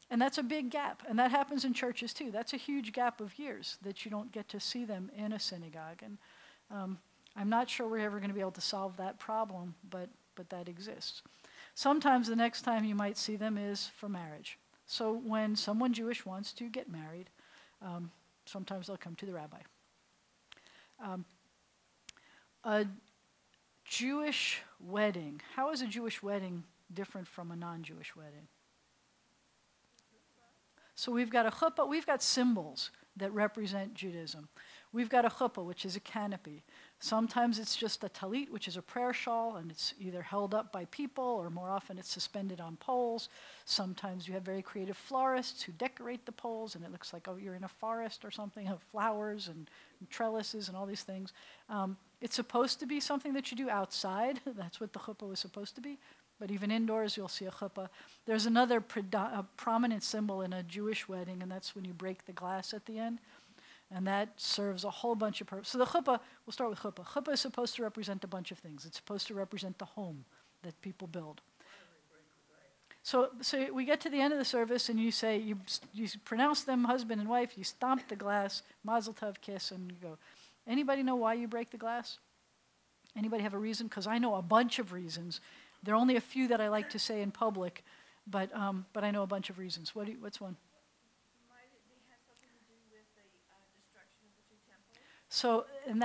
And that's a big gap. And that happens in churches too. That's a huge gap of years that you don't get to see them in a synagogue. And I'm not sure we're ever going to be able to solve that problem, but that exists. Sometimes the next time you might see them is for marriage. So when someone Jewish wants to get married, sometimes they'll come to the rabbi. A Jewish wedding. How is a Jewish wedding different from a non-Jewish wedding? So we've got a chuppah. We've got symbols that represent Judaism. We've got a chuppah, which is a canopy. Sometimes it's just a talit, which is a prayer shawl, and it's either held up by people, or more often it's suspended on poles. Sometimes you have very creative florists who decorate the poles, and it looks like, oh, you're in a forest or something of flowers and trellises and all these things. It's supposed to be something that you do outside. That's what the chuppah was supposed to be. But even indoors, you'll see a chuppah. There's another prominent symbol in a Jewish wedding, and that's when you break the glass at the end. And that serves a whole bunch of purposes. So the chuppah, we'll start with chuppah. Chuppah is supposed to represent a bunch of things. It's supposed to represent the home that people build. So we get to the end of the service, and you say, you pronounce them husband and wife, you stomp the glass, mazel tov, kiss, and you go. Anybody know why you break the glass? Anybody have a reason? Because I know a bunch of reasons. There are only a few that I like to say in public, but I know a bunch of reasons. What's one? Might it have something to do with the destruction of the 2 temples? So, and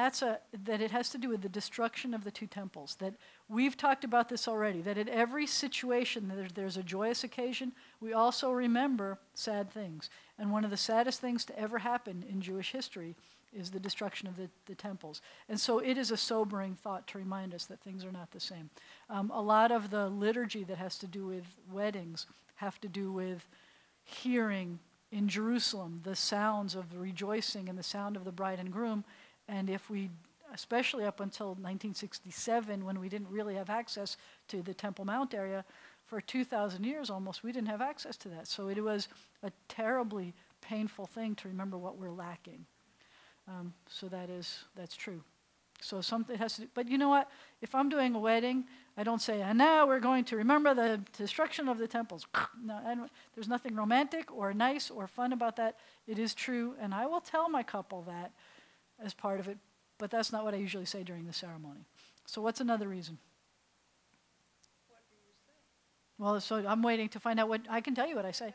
that it has to do with the destruction of the 2 temples. That we've talked about this already, that at every situation there's a joyous occasion, we also remember sad things. And one of the saddest things to ever happen in Jewish history is the destruction of the temples. And so it is a sobering thought to remind us that things are not the same. A lot of the liturgy that has to do with weddings have to do with hearing in Jerusalem the sounds of the rejoicing and the sound of the bride and groom. And if we, especially up until 1967, when we didn't really have access to the Temple Mount area, for 2,000 years almost, we didn't have access to that. So it was a terribly painful thing to remember what we're lacking. So that's true. So something has to do, but you know what? If I'm doing a wedding, I don't say, and now we're going to remember the destruction of the temples. No, there's nothing romantic or nice or fun about that. It is true, and I will tell my couple that as part of it, but that's not what I usually say during the ceremony. So what's another reason? What do you say? Well, so I'm waiting to find out what, I can tell you what I say.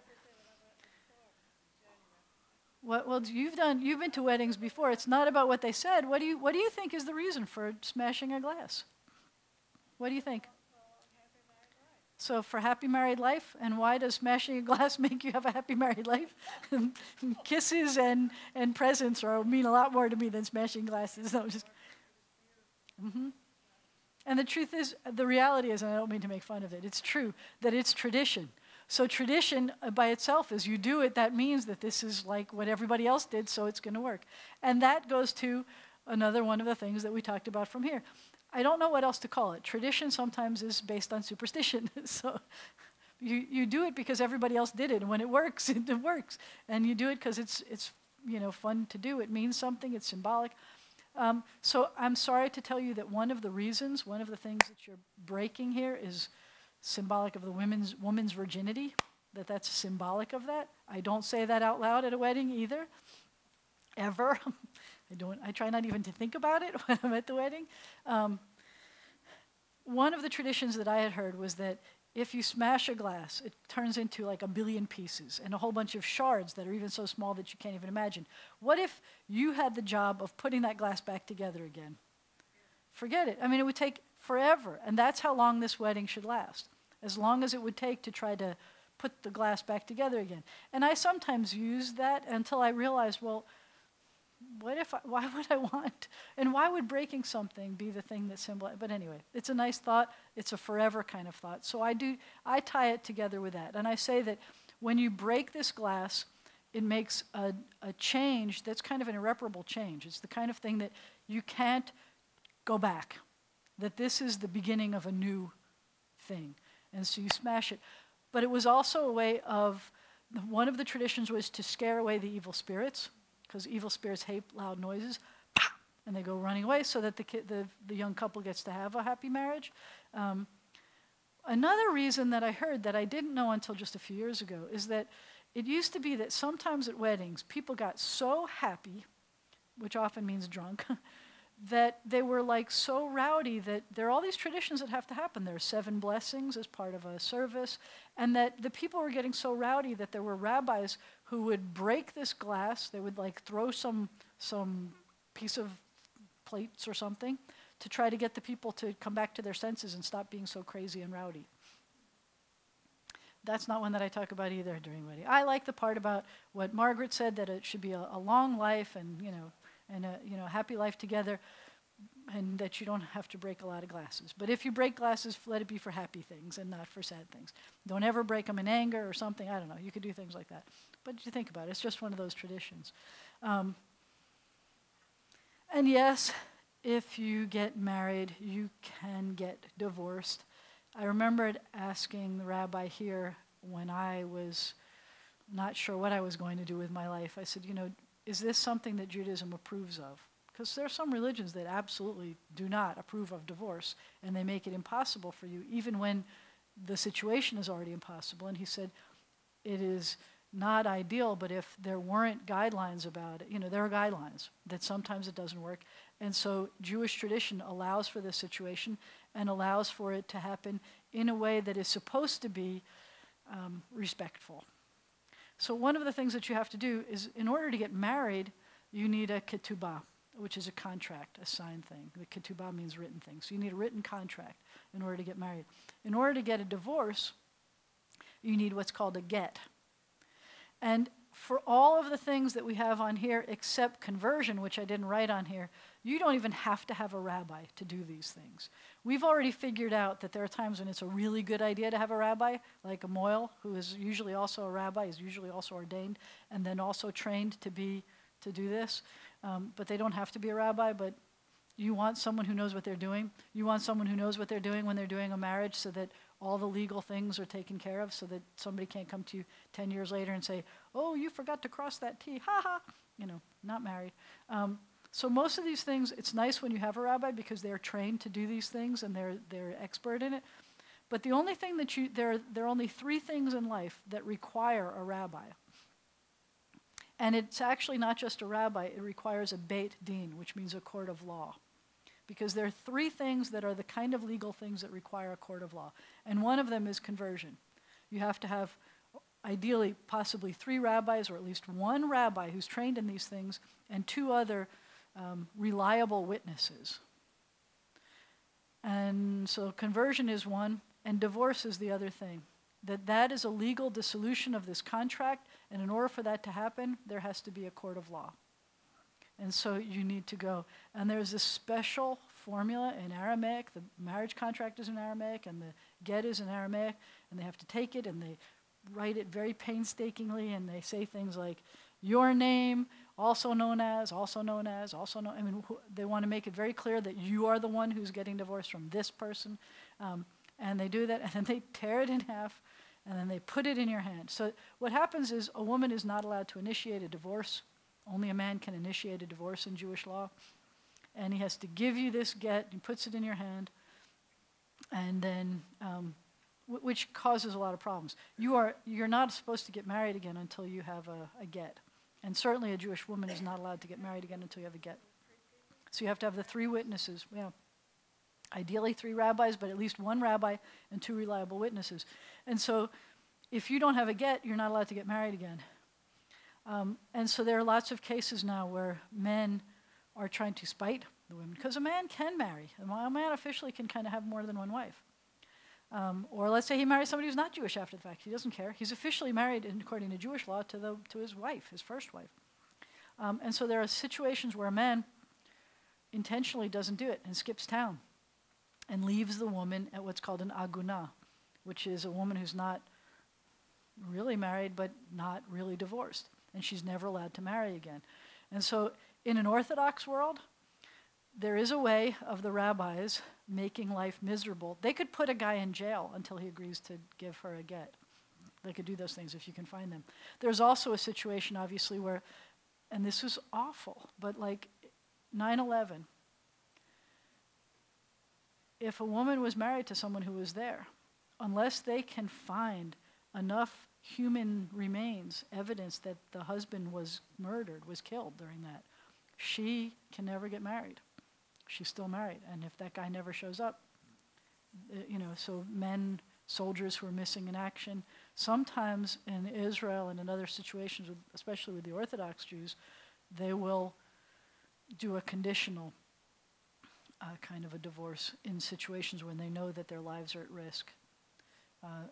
Well, you've been to weddings before. It's not about what they said. What do you think is the reason for smashing a glass? What do you think? So for happy married life, and why does smashing a glass make you have a happy married life? Kisses and presents mean a lot more to me than smashing glasses. No, just. Mm-hmm. And the truth is, the reality is, and I don't mean to make fun of it, it's true that it's tradition. So tradition by itself is you do it, that means that this is like what everybody else did, so it's going to work. And that goes to another one of the things that we talked about from here. I don't know what else to call it. Tradition sometimes is based on superstition. So you do it because everybody else did it, and when it works, it works. And you do it because it's fun to do. It means something. It's symbolic. So I'm sorry to tell you that one of the things that you're breaking here is symbolic of the woman's virginity, that's symbolic of that. I don't say that out loud at a wedding either, ever. I try not even to think about it when I'm at the wedding. One of the traditions that I had heard was that if you smash a glass, it turns into like 1 billion pieces and a whole bunch of shards that are even so small that you can't even imagine. What if you had the job of putting that glass back together again? Forget it. I mean, it would take forever, and that's how long this wedding should last, as long as it would take to try to put the glass back together again. And I sometimes use that until I realized, well, why would I want, and why would breaking something be the thing that symbolizes? But anyway, it's a nice thought. It's a forever kind of thought. So I tie it together with that. And I say that when you break this glass, it makes a change that's kind of an irreparable change. It's the kind of thing that you can't go back, that this is the beginning of a new thing. And so you smash it. But it was also a way of, one of the traditions was to scare away the evil spirits, because evil spirits hate loud noises, and they go running away so that the young couple gets to have a happy marriage. Another reason that I heard that I didn't know until just a few years ago is that it used to be that sometimes at weddings, people got so happy, which often means drunk, that they were like so rowdy that there are all these traditions that have to happen. There are 7 blessings as part of a service, and that the people were getting so rowdy that there were rabbis who would break this glass. They would like throw some piece of plates or something to try to get the people to come back to their senses and stop being so crazy and rowdy. That's not one that I talk about either during wedding. I like the part about what Margaret said, that it should be a long life and a happy life together, and that you don't have to break a lot of glasses. But if you break glasses, let it be for happy things and not for sad things. Don't ever break them in anger or something. I don't know. You could do things like that. But you think about it. It's just one of those traditions. And yes, if you get married, you can get divorced. I remembered asking the rabbi here when I was not sure what I was going to do with my life. I said, is this something that Judaism approves of? Because there are some religions that absolutely do not approve of divorce, and they make it impossible for you, even when the situation is already impossible. And he said, it is not ideal, but if there weren't guidelines about it, there are guidelines, that sometimes it doesn't work. And so Jewish tradition allows for this situation and allows for it to happen in a way that is supposed to be respectful. So one of the things that you have to do is, in order to get married, you need a ketubah, which is a contract, a signed thing. The ketubah means written thing. So you need a written contract in order to get married. In order to get a divorce, you need what's called a get. And for all of the things that we have on here, except conversion, which I didn't write on here, you don't even have to have a rabbi to do these things. We've already figured out that there are times when it's a really good idea to have a rabbi, like a moil, who is usually also a rabbi, is usually also ordained, and then also trained to do this. But they don't have to be a rabbi, but you want someone who knows what they're doing. You want someone who knows what they're doing when they're doing a marriage, so that all the legal things are taken care of, so that somebody can't come to you 10 years later and say, oh, you forgot to cross that T, ha ha, not married. So most of these things, it's nice when you have a rabbi because they're trained to do these things and they're expert in it. But the only thing that there are only 3 things in life that require a rabbi. And it's actually not just a rabbi, it requires a beit din, which means a court of law. Because there are 3 things that are the kind of legal things that require a court of law. And one of them is conversion. You have to have, ideally, possibly 3 rabbis, or at least 1 rabbi who's trained in these things, and 2 other reliable witnesses. And so conversion is one, and divorce is the other thing. That is a legal dissolution of this contract, and in order for that to happen, there has to be a court of law. And so you need to go. And there's this special formula in Aramaic. The marriage contract is in Aramaic, and the get is in Aramaic, and they have to take it, and they write it very painstakingly, and they say things like, your name, also known as, also known as, also known. I mean, they want to make it very clear that you are the one who's getting divorced from this person. And they do that, and then they tear it in half, and then they put it in your hand. So what happens is a woman is not allowed to initiate a divorce. Only a man can initiate a divorce in Jewish law. And he has to give you this get, he puts it in your hand, and then, which causes a lot of problems. You're not supposed to get married again until you have a get. And certainly a Jewish woman is not allowed to get married again until you have a get. So you have to have the 3 witnesses. Yeah. Ideally 3 rabbis, but at least 1 rabbi and 2 reliable witnesses. And so if you don't have a get, you're not allowed to get married again. And so there are lots of cases now where men are trying to spite the women, because a man can marry. A man officially can kind of have more than 1 wife. Or let's say he marries somebody who's not Jewish after the fact. He doesn't care. He's officially married, according to Jewish law, to his wife, his first wife. And so there are situations where a man intentionally doesn't do it and skips town and leaves the woman at what's called an aguna, which is a woman who's not really married but not really divorced, and she's never allowed to marry again. And so in an Orthodox world, there is a way of the rabbis making life miserable. They could put a guy in jail until he agrees to give her a get. They could do those things if you can find them. There's also a situation, obviously, where, and this was awful, but like 9/11, if a woman was married to someone who was there, unless they can find enough human remains, evidence that the husband was murdered, was killed during that, she can never get married. She's still married. And if that guy never shows up, so men, soldiers who are missing in action, sometimes in Israel and in other situations, especially with the Orthodox Jews, they will do a conditional kind of a divorce in situations when they know that their lives are at risk.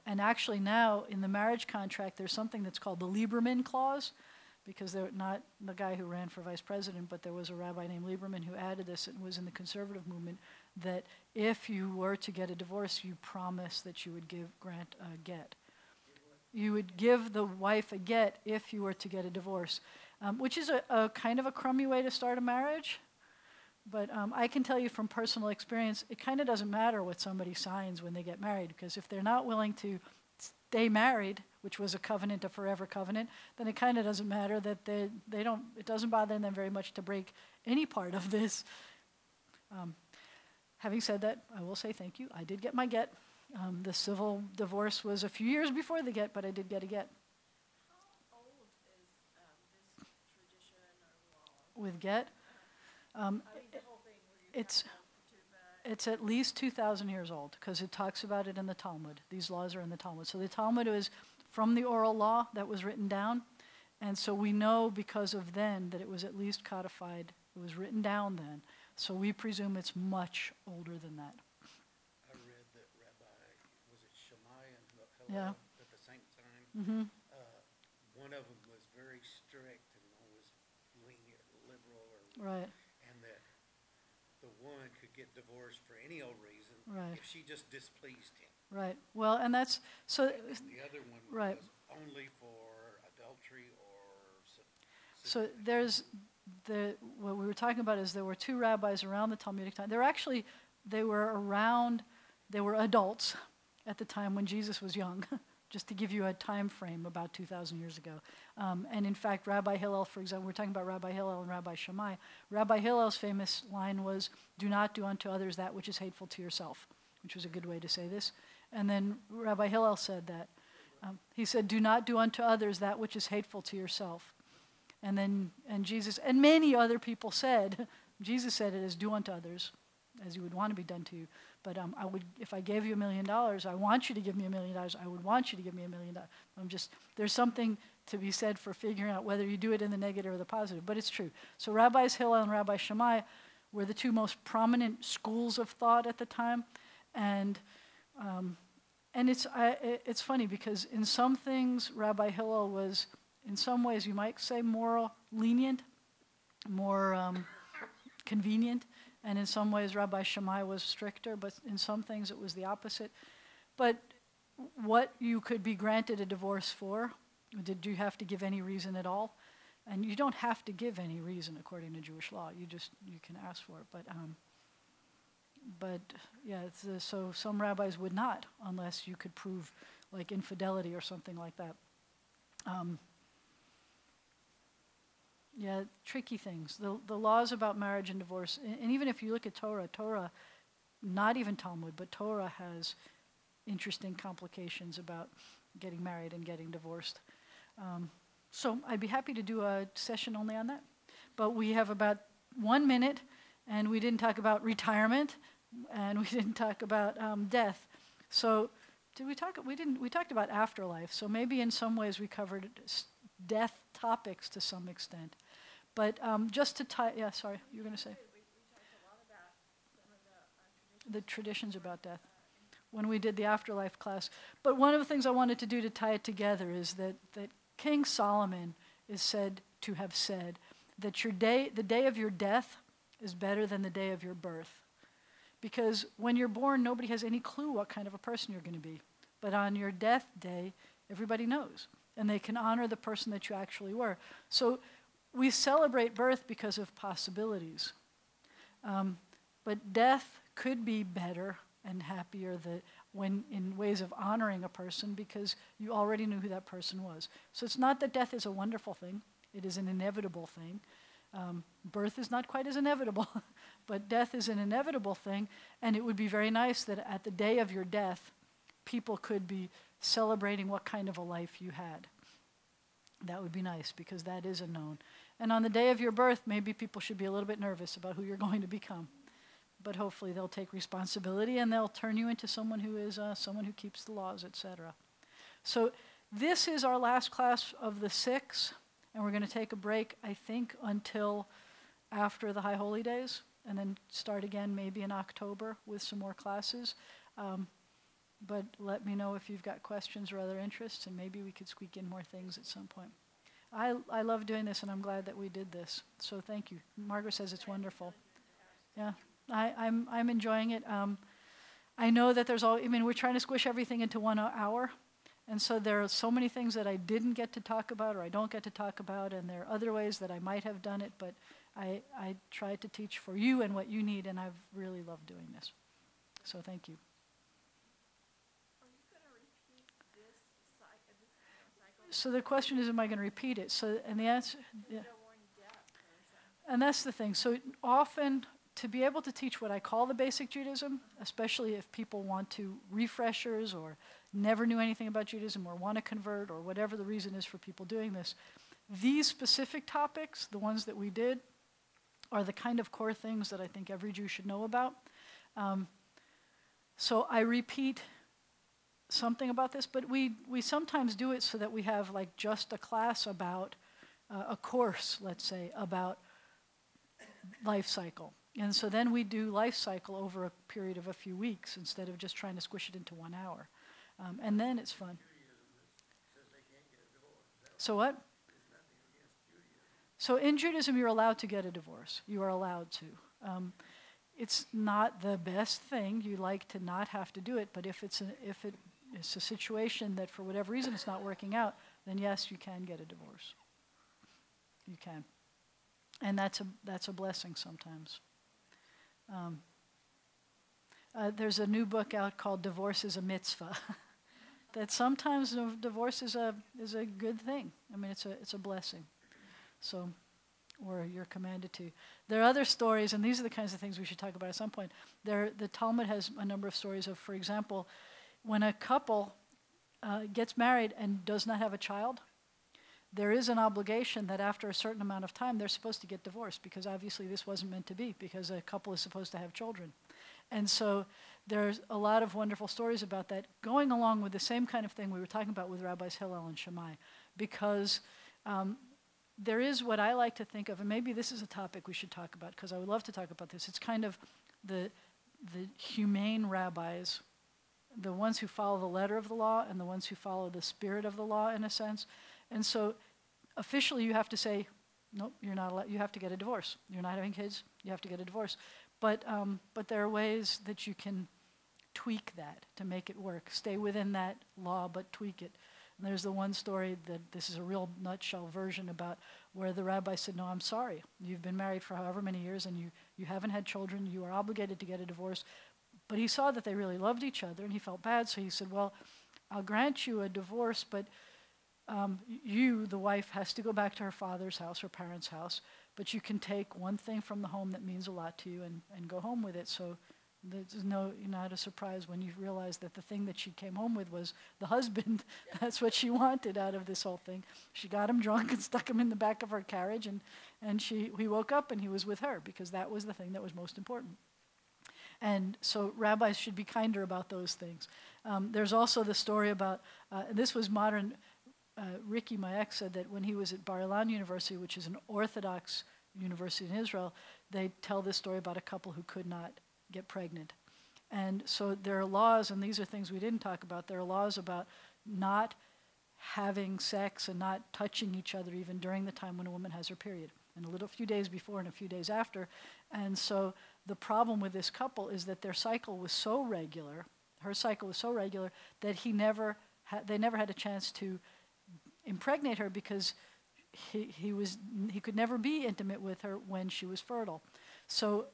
And actually now in the marriage contract, there's something that's called the Lieberman Clause, because they're not the guy who ran for vice president, but there was a rabbi named Lieberman who added this. It was in the conservative movement that if you were to get a divorce, you promise that you would grant a get. You would give the wife a get if you were to get a divorce, which is a kind of a crummy way to start a marriage. But I can tell you from personal experience, it kind of doesn't matter what somebody signs when they get married, because if they're not willing to stay married, which was a covenant, a forever covenant, then it kind of doesn't matter that they don't, it doesn't bother them very much to break any part of this. Having said that, I will say thank you. I did get my get. The civil divorce was a few years before the get, but I did get a get. How old is this tradition or law? With get? The whole thing where you It's at least 2,000 years old, because it talks about it in the Talmud. These laws are in the Talmud. So the Talmud is from the oral law that was written down, and so we know because of then that it was at least codified. It was written down then. So we presume it's much older than that. I read that Rabbi, was it Shammai and Yeah. Hillel at the same time? Mm-hmm. One of them was very strict and one was lenient, liberal, Right. and that the woman could get divorced for any old reason Right. if she just displeased him. Right. Well, and that's so. And the other one Right. was only for adultery or So there's what we were talking about is there were two rabbis around the Talmudic time. They were adults at the time when Jesus was young, just to give you a time frame about 2,000 years ago. And in fact, Rabbi Hillel, for example, we're talking about Rabbi Hillel and Rabbi Shammai. Rabbi Hillel's famous line was, "Do not do unto others that which is hateful to yourself," which was a good way to say this. And then Rabbi Hillel said that. He said, "Do not do unto others that which is hateful to yourself." And Jesus, and many other people said, Jesus said it as do unto others as you would want to be done to you. But if I gave you $1 million, I want you to give me $1 million. I would want you to give me $1 million. There's something to be said for figuring out whether you do it in the negative or the positive, but it's true. So Rabbis Hillel and Rabbi Shammai were the two most prominent schools of thought at the time, and it's funny because in some things Rabbi Hillel was, in some ways you might say more lenient, more convenient, and in some ways Rabbi Shammai was stricter, but in some things it was the opposite. But what you could be granted a divorce for, did you have to give any reason at all? And you don't have to give any reason according to Jewish law. You can ask for it. But yeah, so some rabbis would not unless you could prove like infidelity or something like that. Yeah, tricky things. The laws about marriage and divorce, and even if you look at Torah, not even Talmud, but Torah has interesting complications about getting married and getting divorced. So I'd be happy to do a session only on that. But we have about 1 minute, and we didn't talk about retirement, and we didn't talk about death. So did we talk? We didn't. We talked about afterlife. So maybe in some ways we covered death topics to some extent. But just to tie, yeah, sorry, you were going to say. We talked a lot about some of The traditions about death when we did the afterlife class. But one of the things I wanted to do to tie it together is that King Solomon is said to have said that the day of your death is better than the day of your birth. Because when you're born, nobody has any clue what kind of a person you're going to be. But on your death day, everybody knows. And they can honor the person that you actually were. So we celebrate birth because of possibilities. But death could be better and happier when in ways of honoring a person because you already knew who that person was. So it's not that death is a wonderful thing. It is an inevitable thing. Birth is not quite as inevitable, but death is an inevitable thing. And it would be very nice that at the day of your death, people could be celebrating what kind of a life you had. That would be nice because that is a known. And on the day of your birth, maybe people should be a little bit nervous about who you're going to become. But hopefully they'll take responsibility and they'll turn you into someone who is someone who keeps the laws, etc. So this is our last class of the 6, and we're going to take a break, I think, until after the High Holy Days, and then start again maybe in October with some more classes. But let me know if you've got questions or other interests, and maybe we could squeak in more things at some point. I love doing this, and I'm glad that we did this. So thank you. Margaret says it's wonderful. Yeah, I'm enjoying it. I know that we're trying to squish everything into 1 hour, and so there are so many things that I didn't get to talk about or I don't get to talk about, and there are other ways that I might have done it, but I try to teach for you and what you need, and I've really loved doing this. So thank you. So the question is, am I going to repeat it? So, and the answer, yeah. And that's the thing. So often, to be able to teach what I call the Basic Judaism, especially if people want to refreshers or never knew anything about Judaism or want to convert or whatever the reason is for people doing this, these specific topics, the ones that we did, are the kind of core things that I think every Jew should know about. So I repeat something about this, but we sometimes do it so that we have like just a class about a course, let's say, about life cycle. And so then we do life cycle over a period of a few weeks instead of just trying to squish it into 1 hour. And then it's fun. So what? So in Judaism, you're allowed to get a divorce. You are allowed to. It's not the best thing. You like to not have to do it, but if it's a situation that for whatever reason it's not working out, then yes, you can get a divorce. You can. And that's a blessing sometimes. There's a new book out called Divorce is a Mitzvah. That sometimes divorce is a good thing. I mean, it's a blessing. So, or you're commanded to. There are other stories, and these are the kinds of things we should talk about at some point. The Talmud has a number of stories of, for example, when a couple gets married and does not have a child, there is an obligation that after a certain amount of time they're supposed to get divorced because obviously this wasn't meant to be because a couple is supposed to have children. And so there's a lot of wonderful stories about that going along with the same kind of thing we were talking about with Rabbis Hillel and Shammai, because there is what I like to think of, and maybe this is a topic we should talk about because I would love to talk about this. It's kind of the humane rabbis, the ones who follow the letter of the law and the ones who follow the spirit of the law in a sense. And so officially you have to say, nope, you're not allowed, you have to get a divorce. You're not having kids, you have to get a divorce. But there are ways that you can tweak that to make it work. Stay within that law, but tweak it. And there's the one story that this is a real nutshell version about where the rabbi said, no, I'm sorry. You've been married for however many years and you haven't had children. You are obligated to get a divorce. But he saw that they really loved each other and he felt bad. So he said, well, I'll grant you a divorce, but you, the wife, has to go back to her father's house, her parents' house. But you can take one thing from the home that means a lot to you and go home with it. So there's you're not a surprise when you realize that the thing that she came home with was the husband. That's what she wanted out of this whole thing. She got him drunk and stuck him in the back of her carriage, and he woke up and he was with her because that was the thing that was most important. And so rabbis should be kinder about those things. There's also the story about, this was modern, Ricky, my ex, said that when he was at Bar Ilan University, which is an Orthodox university in Israel, they tell this story about a couple who could not get pregnant. And so there are laws, and these are things we didn't talk about, there are laws about not having sex and not touching each other even during the time when a woman has her period. and a few days before and a few days after. And so the problem with this couple is that their cycle was so regular, her cycle was so regular, that they never had a chance to impregnate her because he could never be intimate with her when she was fertile. So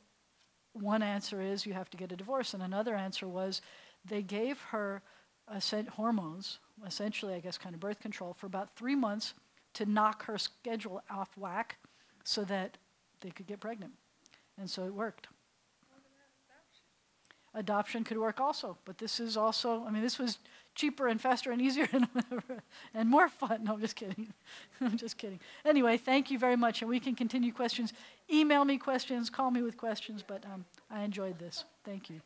one answer is you have to get a divorce, and another answer was they gave her hormones, essentially, I guess, kind of birth control, for about 3 months to knock her schedule off whack so that they could get pregnant. And so it worked. Adoption could work also, but this is also, this was cheaper and faster and easier and more fun. No, I'm just kidding. I'm just kidding. Anyway, thank you very much, and we can continue questions. Email me questions, call me with questions, but I enjoyed this. Thank you.